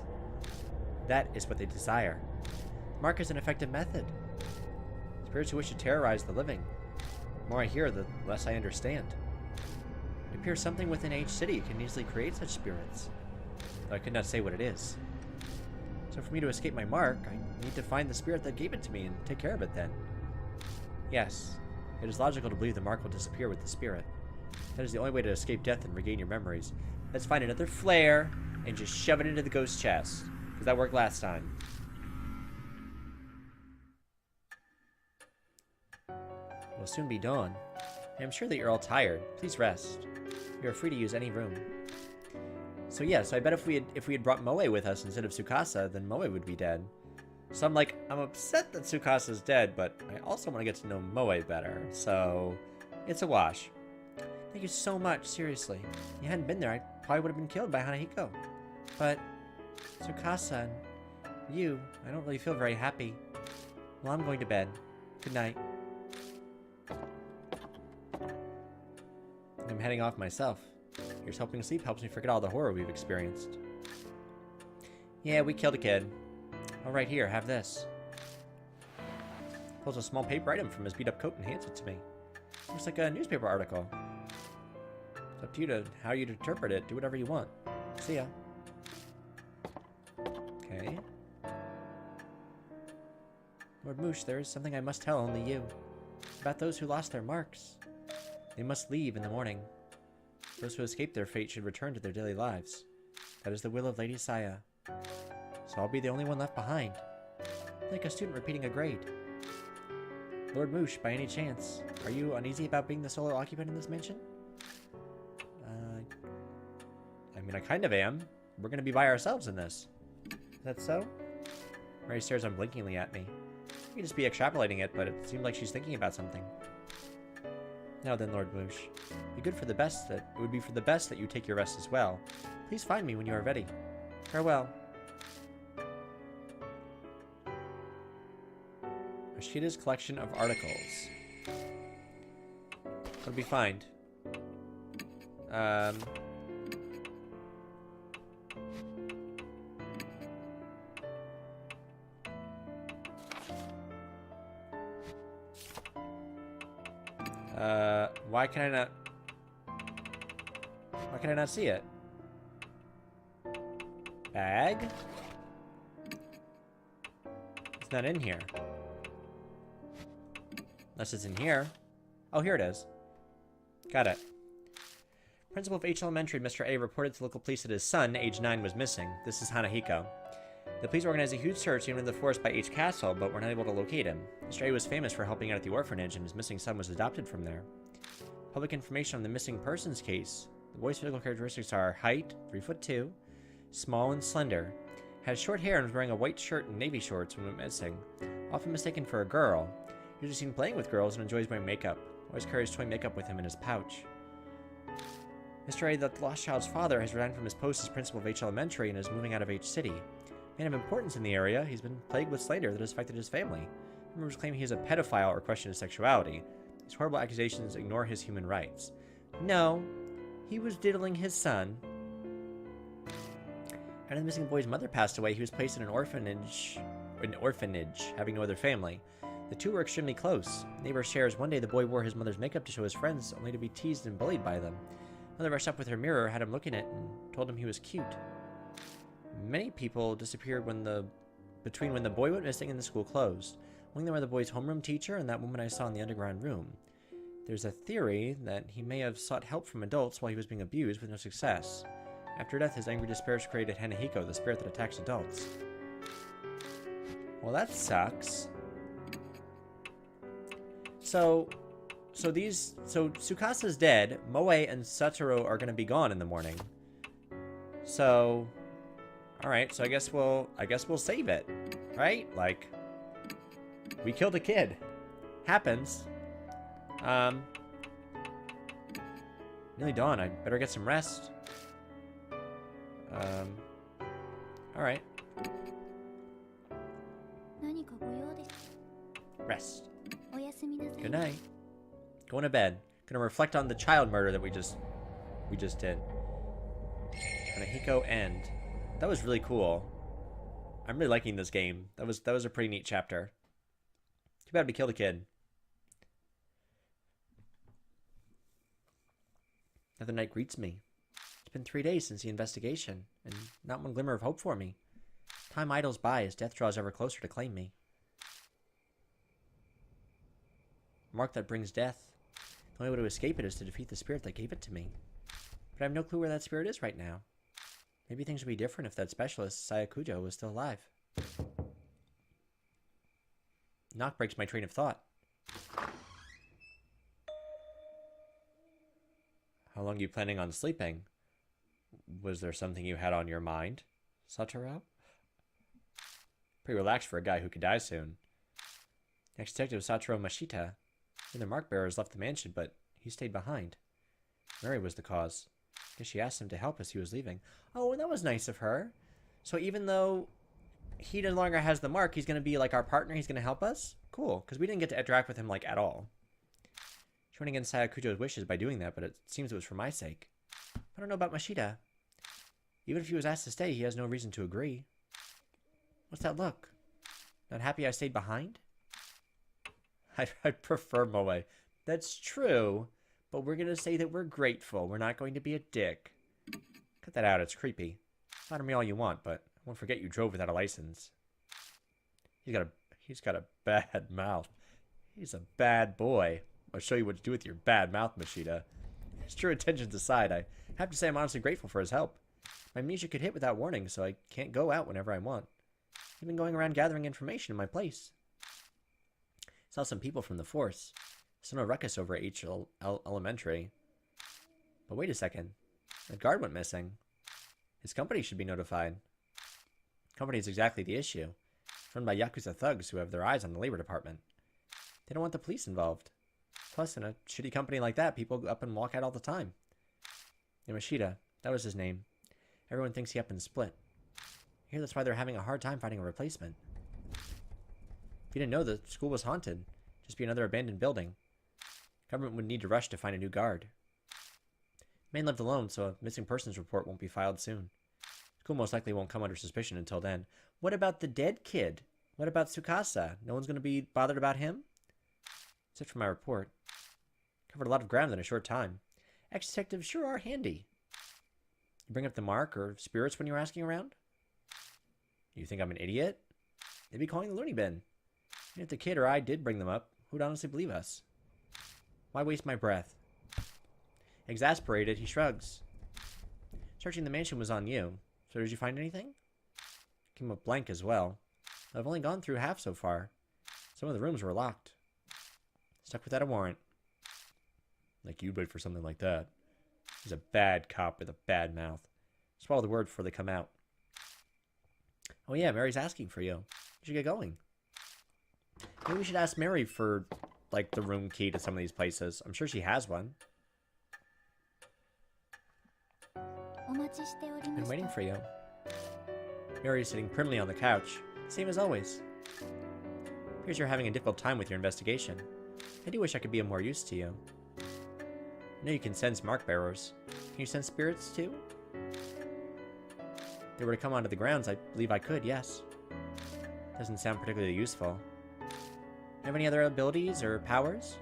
That is what they desire. Mark is an effective method. Spirits who wish to terrorize the living. The more I hear, the less I understand. It appears something within each city can easily create such spirits, though I could not say what it is. So for me to escape my mark, I need to find the spirit that gave it to me and take care of it then. Yes, it is logical to believe the mark will disappear with the spirit. That is the only way to escape death and regain your memories. Let's find another flare and just shove it into the ghost chest, because that worked last time. It will soon be dawn. I am sure that you're all tired. Please rest. You are free to use any room. So yeah, so I bet if we had brought Moe with us instead of Tsukasa, then Moe would be dead. So I'm upset that Tsukasa's dead, but I also want to get to know Moe better. So it's a wash. Thank you so much, seriously. If you hadn't been there, I probably would have been killed by Hanahiko. But Tsukasa and you, I don't really feel very happy. Well, I'm going to bed. Good night. I'm heading off myself. Here's hoping sleep helps me forget all the horror we've experienced. Yeah, we killed a kid. Oh, right here, have this. Pulls a small paper item from his beat-up coat and hands it to me. Looks like a newspaper article. It's up to you to how you interpret it. Do whatever you want. See ya. Okay. Lord Moosh, there is something I must tell only you. About those who lost their marks. They must leave in the morning. Those who escape their fate should return to their daily lives. That is the will of Lady Saya. So I'll be the only one left behind. Like a student repeating a grade. Lord Moosh, by any chance, are you uneasy about being the solo occupant in this mansion? I mean, I kind of am. We're gonna be by ourselves in this. Is that so? Mary stares unblinkingly at me. You could just be extrapolating it, but it seemed like she's thinking about something. Now then, Lord Moosh, it would be for the best that you take your rest as well. Please find me when you are ready. Farewell. Ashida's collection of articles. What did we find? Why can I not see it? Bag? It's not in here. Unless it's in here. Oh, here it is. Got it. Principal of H Elementary, Mr. A, reported to local police that his son, age 9, was missing. This is Hanahiko. The police organized a huge search even in the forest by H Castle, but were not able to locate him. Mr. A was famous for helping out at the orphanage, and his missing son was adopted from there. Public information on the missing persons case. The boy's physical characteristics are height, 3'2", small and slender, has short hair and was wearing a white shirt and navy shorts when went missing. Often mistaken for a girl. Usually seen playing with girls and enjoys wearing makeup. Always carries toy makeup with him in his pouch. Mr. A, the lost child's father, has resigned from his post as principal of H Elementary and is moving out of H City. Man of importance in the area, he's been plagued with slander that has affected his family. Members claim he is a pedophile or question his sexuality. These horrible accusations ignore his human rights. No, he was diddling his son. After the missing boy's mother passed away, he was placed in an orphanage, having no other family. The two were extremely close. Neighbor shares one day the boy wore his mother's makeup to show his friends, only to be teased and bullied by them. Mother rushed up with her mirror, had him look in it, and told him he was cute. Many people disappeared between when the boy went missing and the school closed. Among them are the boy's homeroom teacher and that woman I saw in the underground room. There's a theory that he may have sought help from adults while he was being abused with no success. After death, his angry despair created Hanahiko, the spirit that attacks adults. Well, that sucks. So so Tsukasa's dead. Moe and Satoru are gonna be gone in the morning. So, all right. So I guess we'll save it, right? Like, we killed a kid. Happens. Nearly dawn. I better get some rest. All right. Rest. Good night. Going to bed. Gonna reflect on the child murder that we just did. Hanahiko end. That was really cool. I'm really liking this game. That was a pretty neat chapter. Too bad we killed a kid. Another night greets me. It's been 3 days since the investigation, and not one glimmer of hope for me. Time idles by as death draws ever closer to claim me. Mark that brings death. The only way to escape it is to defeat the spirit that gave it to me. But I have no clue where that spirit is right now. Maybe things would be different if that specialist, Sayakujo, was still alive. Knock breaks my train of thought. How long are you planning on sleeping? Was there something you had on your mind, Satoru? Pretty relaxed for a guy who could die soon. Next detective Satoru Mashita. The other mark bearers left the mansion, but he stayed behind. Mary was the cause. Guess she asked him to help as he was leaving. Oh, and that was nice of her. So even though he no longer has the mark, he's going to be like our partner, he's going to help us? Cool, because we didn't get to interact with him like at all. She went against Sayakujo's wishes by doing that, but it seems it was for my sake. I don't know about Mashita. Even if he was asked to stay, he has no reason to agree. What's that look? Not happy I stayed behind? I'd prefer Moe. That's true, but we're going to say that we're grateful. We're not going to be a dick. Cut that out, it's creepy. Flatter me all you want, but I won't forget you drove without a license. He's got a bad mouth. He's a bad boy. I'll show you what to do with your bad mouth, Mashita. His true intentions aside, I have to say I'm honestly grateful for his help. My amnesia could hit without warning, so I can't go out whenever I want. I've been going around gathering information in my place. Saw some people from the force. Saw no ruckus over at Elementary. But wait a second. That guard went missing. His company should be notified. Company is exactly the issue. It's run by Yakuza thugs who have their eyes on the labor department. They don't want the police involved. Plus, in a shitty company like that, people go up and walk out all the time. Yamashita, that was his name. Everyone thinks he up and split. I hear that's why they're having a hard time finding a replacement. If you didn't know, the school was haunted. Just be another abandoned building. Government would need to rush to find a new guard. Man lived alone, so a missing persons report won't be filed soon. School most likely won't come under suspicion until then. What about the dead kid? What about Tsukasa? No one's going to be bothered about him? That's it for my report. Covered a lot of ground in a short time. Ex-detectives sure are handy. You bring up the mark or spirits when you're asking around? You think I'm an idiot? They'd be calling the loony bin. And if the kid or I did bring them up, who'd honestly believe us? Why waste my breath? Exasperated, he shrugs. Searching the mansion was on you. So did you find anything? Came up blank as well. I've only gone through half so far. Some of the rooms were locked. Stuck without a warrant. Like you'd wait for something like that. He's a bad cop with a bad mouth. Swallow the word before they come out. Oh yeah, Mary's asking for you. You should get going. Maybe we should ask Mary for, like, the room key to some of these places. I'm sure she has one. I've been waiting for you. Mary is sitting primly on the couch, same as always. Appears you're having a difficult time with your investigation. I do wish I could be of more use to you. I know you can sense mark bearers. Can you sense spirits too? If they were to come onto the grounds, I believe I could, yes. Doesn't sound particularly useful. Have any other abilities or powers?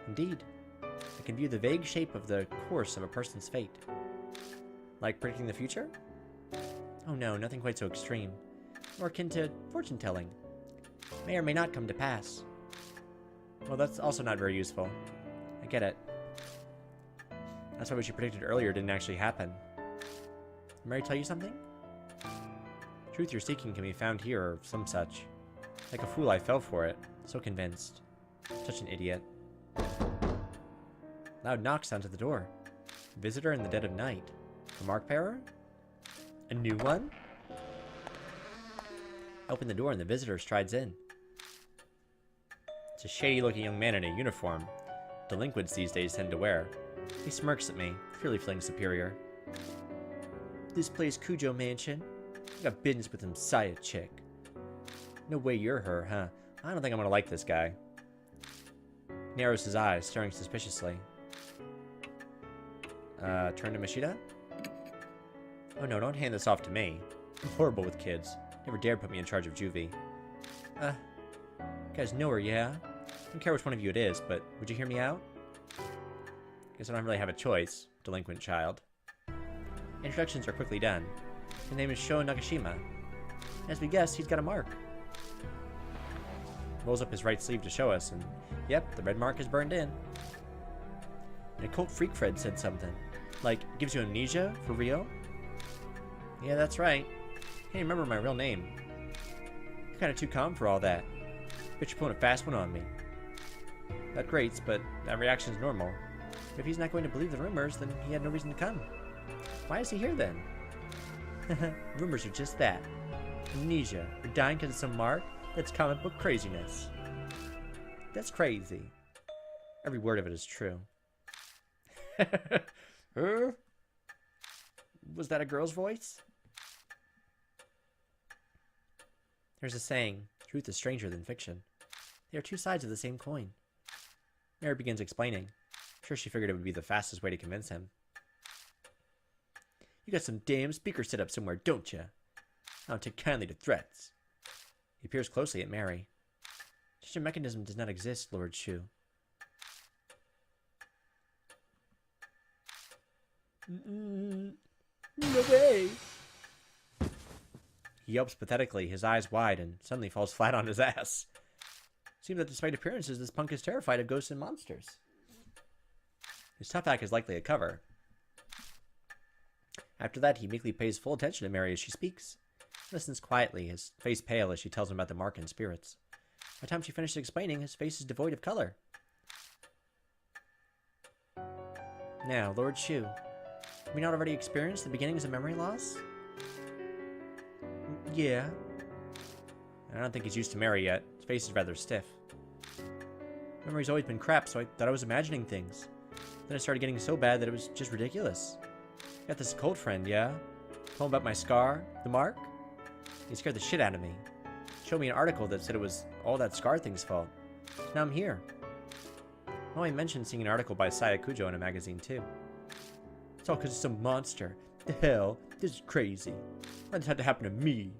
Indeed. I can view the vague shape of the course of a person's fate. Like predicting the future? Oh no, nothing quite so extreme. More akin to fortune-telling. May or may not come to pass. Well, that's also not very useful. I get it. That's why what you predicted earlier didn't actually happen. Did Mary tell you something? Truth you're seeking can be found here, or some such. Like a fool, I fell for it. So convinced. Such an idiot. Loud knock sounds at the door. Visitor in the dead of night. A mark bearer? A new one? Open the door and the visitor strides in. It's a shady-looking young man in a uniform. Delinquents these days tend to wear. He smirks at me, clearly feeling superior. This place Cujo Mansion? I got business with some Saya chick. No way you're her, huh? I don't think I'm gonna like this guy. Narrows his eyes, staring suspiciously. Turn to Mashida? Oh no, don't hand this off to me. I'm horrible with kids. Never dared put me in charge of juvie. You guys know her, yeah? I don't care which one of you it is, but would you hear me out? Guess I don't really have a choice, delinquent child. Introductions are quickly done. His name is Sho Nagashima. As we guessed, he's got a mark. Rolls up his right sleeve to show us, and yep, the red mark is burned in. An occult freak Fred said something. Like, gives you amnesia? For real? Yeah, that's right. Can't remember my real name. You're kinda too calm for all that. Bet you're pulling a fast one on me. That grates, but that reaction's normal. If he's not going to believe the rumors, then he had no reason to come. Why is he here then? Rumors are just that. Amnesia, or dying because of some mark? That's comic book craziness. That's crazy. Every word of it is true. Was that a girl's voice? There's a saying, truth is stranger than fiction. They are two sides of the same coin. Mary begins explaining. I'm sure she figured it would be the fastest way to convince him. You got some damn speaker set up somewhere, don't ya? I don't take kindly to threats. He peers closely at Mary. Such a mechanism does not exist, Lord Shu. No way! He yelps pathetically, his eyes wide, and suddenly falls flat on his ass. Seems that despite appearances, this punk is terrified of ghosts and monsters. His tough act is likely a cover. After that, he meekly pays full attention to Mary as she speaks. He listens quietly, his face pale as she tells him about the mark and spirits. By the time she finishes explaining, his face is devoid of color. Now, Lord Shu, have we not already experienced the beginnings of memory loss? Yeah. I don't think he's used to Mary yet. His face is rather stiff. Memory's always been crap, so I thought I was imagining things. Then it started getting so bad that it was just ridiculous. Got this occult friend, yeah? Told him about my scar, the mark. He scared the shit out of me. Showed me an article that said it was all that scar thing's fault. Now I'm here. Oh, I mentioned seeing an article by Saya Kujo in a magazine too. It's all because of some monster. The hell? This is crazy. Why this had to happen to me?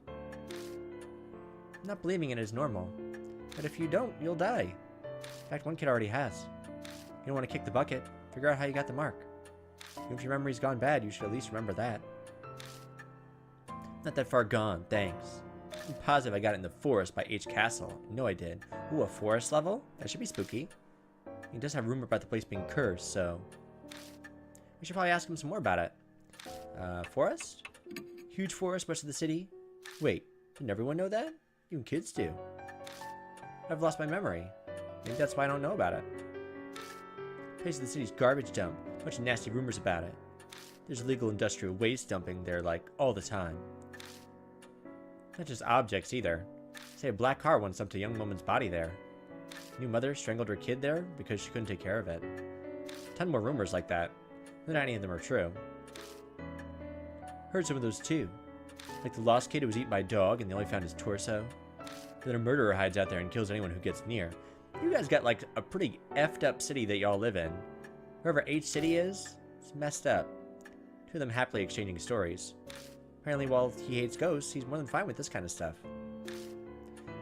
Not believing it is normal. But if you don't, you'll die. In fact, one kid already has. You don't want to kick the bucket. Figure out how you got the mark. Even if your memory's gone bad, you should at least remember that. Not that far gone, thanks. I'm positive I got it in the forest by H Castle. No, I did. Ooh, a forest level? That should be spooky. He does have rumor about the place being cursed, so... we should probably ask him some more about it. Forest? Huge forest west of the city? Wait, didn't everyone know that? Even kids do. I've lost my memory. Maybe that's why I don't know about it. Place of the city's garbage dump. A bunch of nasty rumors about it. There's illegal industrial waste dumping there, like, all the time. Not just objects, either. Say a black car once dumped a young woman's body there. New mother strangled her kid there because she couldn't take care of it. A ton more rumors like that. Not any of them are true. Heard some of those too. Like the lost kid who was eaten by a dog and they only found his torso. Then a murderer hides out there and kills anyone who gets near. You guys got like a pretty effed up city that y'all live in. Wherever H City is, it's messed up. Two of them happily exchanging stories. Apparently while he hates ghosts, he's more than fine with this kind of stuff.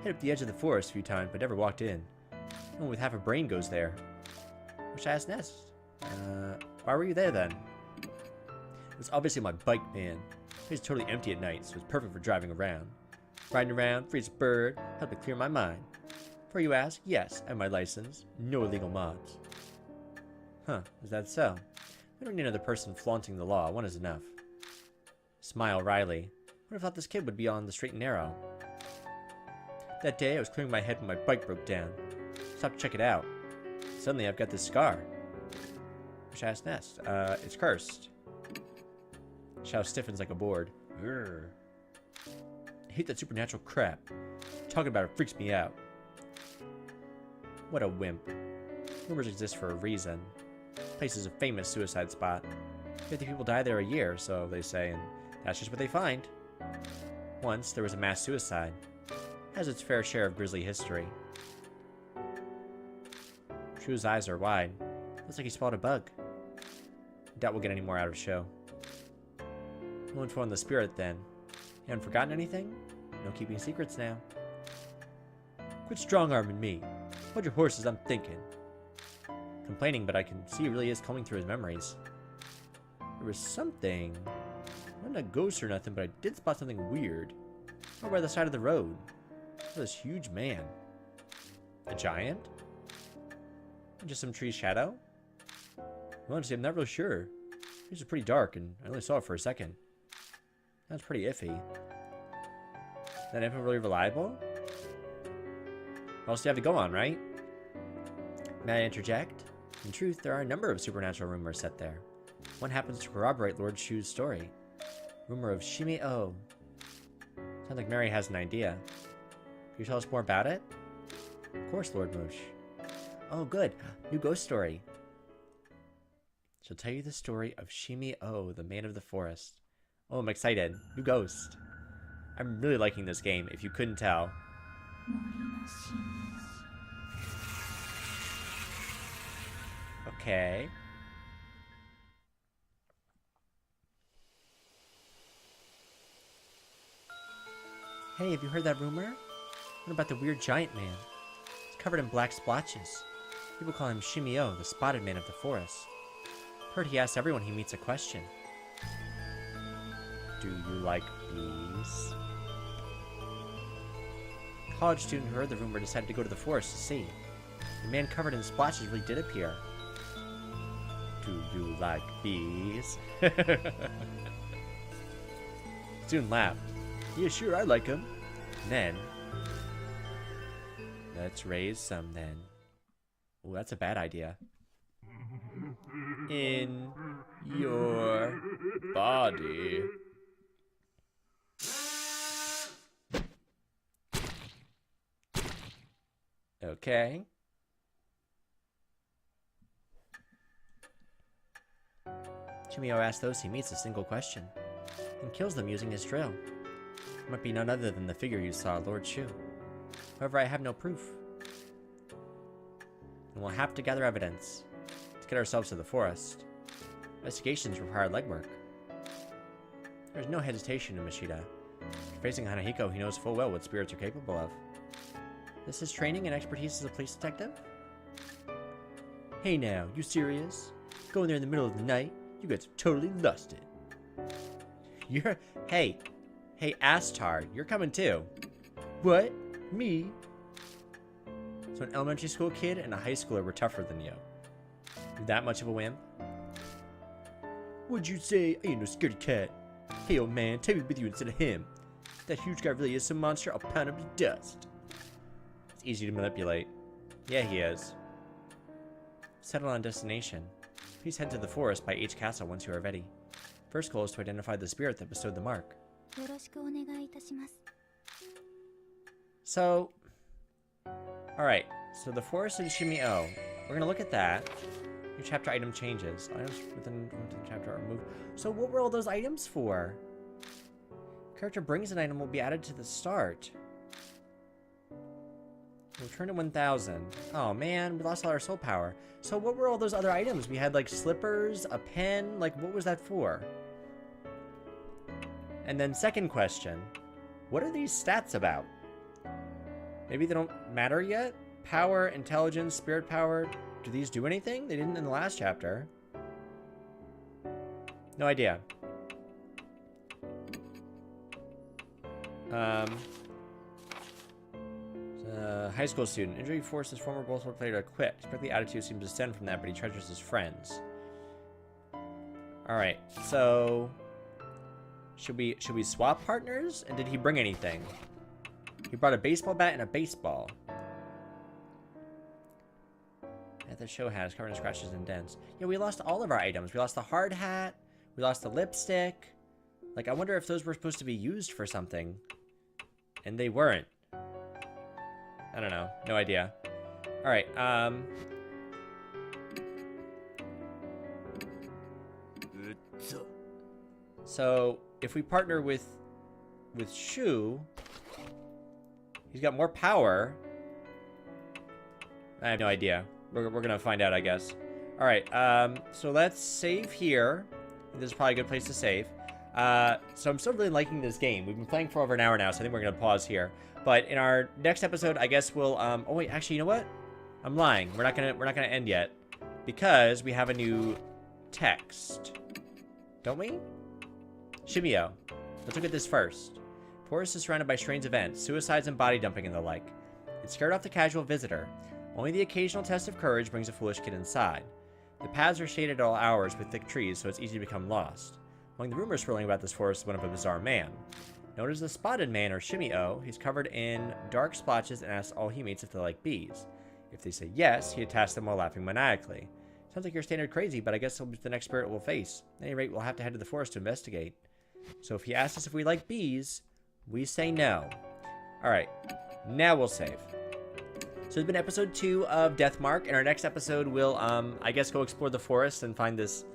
Hit up the edge of the forest a few times, but never walked in. No one with half a brain goes there. Wish I asked Nest. Why were you there then? It was obviously my bike, man. It was totally empty at night, so it's perfect for driving around. Riding around, free as a bird, helped me clear my mind. Before you ask, yes, I have my license. No illegal mods. Huh, is that so? We don't need another person flaunting the law. One is enough. Smile wryly. Would have thought this kid would be on the straight and narrow. That day, I was clearing my head when my bike broke down. Stopped to check it out. Suddenly, I've got this scar. Ass nest. It's cursed. Shao stiffens like a board. Urgh. I hate that supernatural crap. Talking about it freaks me out. What a wimp. Rumors exist for a reason. Place is a famous suicide spot. 50 people die there a year, so they say, and that's just what they find. Once, there was a mass suicide. Has its fair share of grisly history. Shu's eyes are wide. Looks like he swallowed a bug. Doubt we'll get any more out of Shu. We'll inform the spirit then. You haven't forgotten anything? No keeping secrets now. Quit strong-arming me. Hold your horses, I'm thinking. Complaining, but I can see he really is combing through his memories. There was something. Not a ghost or nothing, but I did spot something weird. Over by the side of the road. This huge man. A giant? Just some tree's shadow? Honestly, I'm not really sure. It was pretty dark, and I only saw it for a second. That's pretty iffy. That info really reliable? What else do you have to go on, right? May I interject? In truth, there are a number of supernatural rumors set there. One happens to corroborate Lord Shu's story. Rumor of Shimi-O. Sounds like Mary has an idea. Can you tell us more about it? Of course, Lord Moosh. Oh, good. New ghost story. She'll tell you the story of Shimi-O, the man of the forest. Oh, I'm excited. New ghost. I'm really liking this game, if you couldn't tell. Okay. Hey, have you heard that rumor? What about the weird giant man? He's covered in black splotches. People call him Shimi-O, the spotted man of the forest. Heard he asks everyone he meets a question. Do you like bees? A college student who heard the rumor decided to go to the forest to see. The man covered in splotches really did appear. Do you like bees? Student laughed. Yeah, sure, I like them. And then, let's raise some then. Oh, that's a bad idea. In your body. Okay. Shimi-O asks those he meets a single question, and kills them using his drill. It might be none other than the figure you saw, Lord Shu. However, I have no proof. And we'll have to gather evidence to get ourselves to the forest. Investigations require legwork. There's no hesitation in Mishida. Facing Hanahiko, he knows full well what spirits are capable of. This is training and expertise as a police detective? Hey now, you serious? Going there in the middle of the night? You guys are totally lusted. Hey, Astar, you're coming too. What? Me? So an elementary school kid and a high schooler were tougher than you. You're that much of a wimp? What'd you say? I ain't no scaredy cat. Hey old man, take me with you instead of him. If that huge guy really is some monster, I'll pound him to dust. It's easy to manipulate. Yeah, he is. Settle on destination. Please head to the forest by H Castle once you are ready. First goal is to identify the spirit that bestowed the mark. So, alright, so the forest and Shimi-O. We're gonna look at that. New chapter item changes. Items within the chapter are moved. So what were all those items for? Character brings an item will be added to the start. Return to 1000. Oh man, we lost all our soul power. So what were all those other items? We had like slippers, a pen, like what was that for? And then second question, what are these stats about? Maybe they don't matter yet? Power, intelligence, spirit power, do these do anything? They didn't in the last chapter. No idea. High school student. Injury forces former Bolsward player to quit. Expect the attitude seems to stem from that, but he treasures his friends. Alright, so should we swap partners? And did he bring anything? He brought a baseball bat and a baseball. that show hat is covered in scratches and dents. Yeah, we lost all of our items. We lost the hard hat. We lost the lipstick. Like, I wonder if those were supposed to be used for something. And they weren't. I don't know. No idea. Alright, so, if we partner with Shu, he's got more power. I have no idea. We're gonna find out, I guess. Alright, so let's save here. This is probably a good place to save. So I'm still really liking this game. We've been playing for over an hour now, so I think we're gonna pause here. But in our next episode, I guess we'll, oh wait, actually, you know what? I'm lying. We're not gonna end yet. Because we have a new text. Don't we? Shimio. Let's look at this first. Forest is surrounded by strange events, suicides and body dumping and the like. It scared off the casual visitor. Only the occasional test of courage brings a foolish kid inside. The paths are shaded at all hours with thick trees, so it's easy to become lost. Among the rumors swirling about this forest is one of a bizarre man. Known as the Spotted Man, or Shimio, he's covered in dark splotches and asks all he meets if they like bees. If they say yes, he attacks them while laughing maniacally. Sounds like your standard crazy, but I guess he'll be the next spirit we'll face. At any rate, we'll have to head to the forest to investigate. So if he asks us if we like bees, we say no. Alright, now we'll save. So it's been episode 2 of Deathmark. In our next episode, we'll, I guess, go explore the forest and find this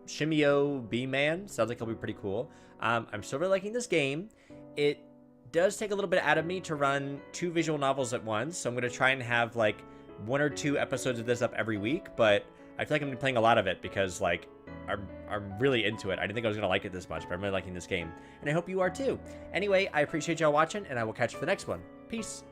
Shimio Bee Man. Sounds like he'll be pretty cool. I'm still really liking this game. It does take a little bit out of me to run 2 visual novels at once, so I'm going to try and have, like, 1 or 2 episodes of this up every week, but I feel like I'm going to be playing a lot of it because, like, I'm really into it. I didn't think I was going to like it this much, but I'm really liking this game. And I hope you are too. Anyway, I appreciate y'all watching, and I will catch you for the next one. Peace.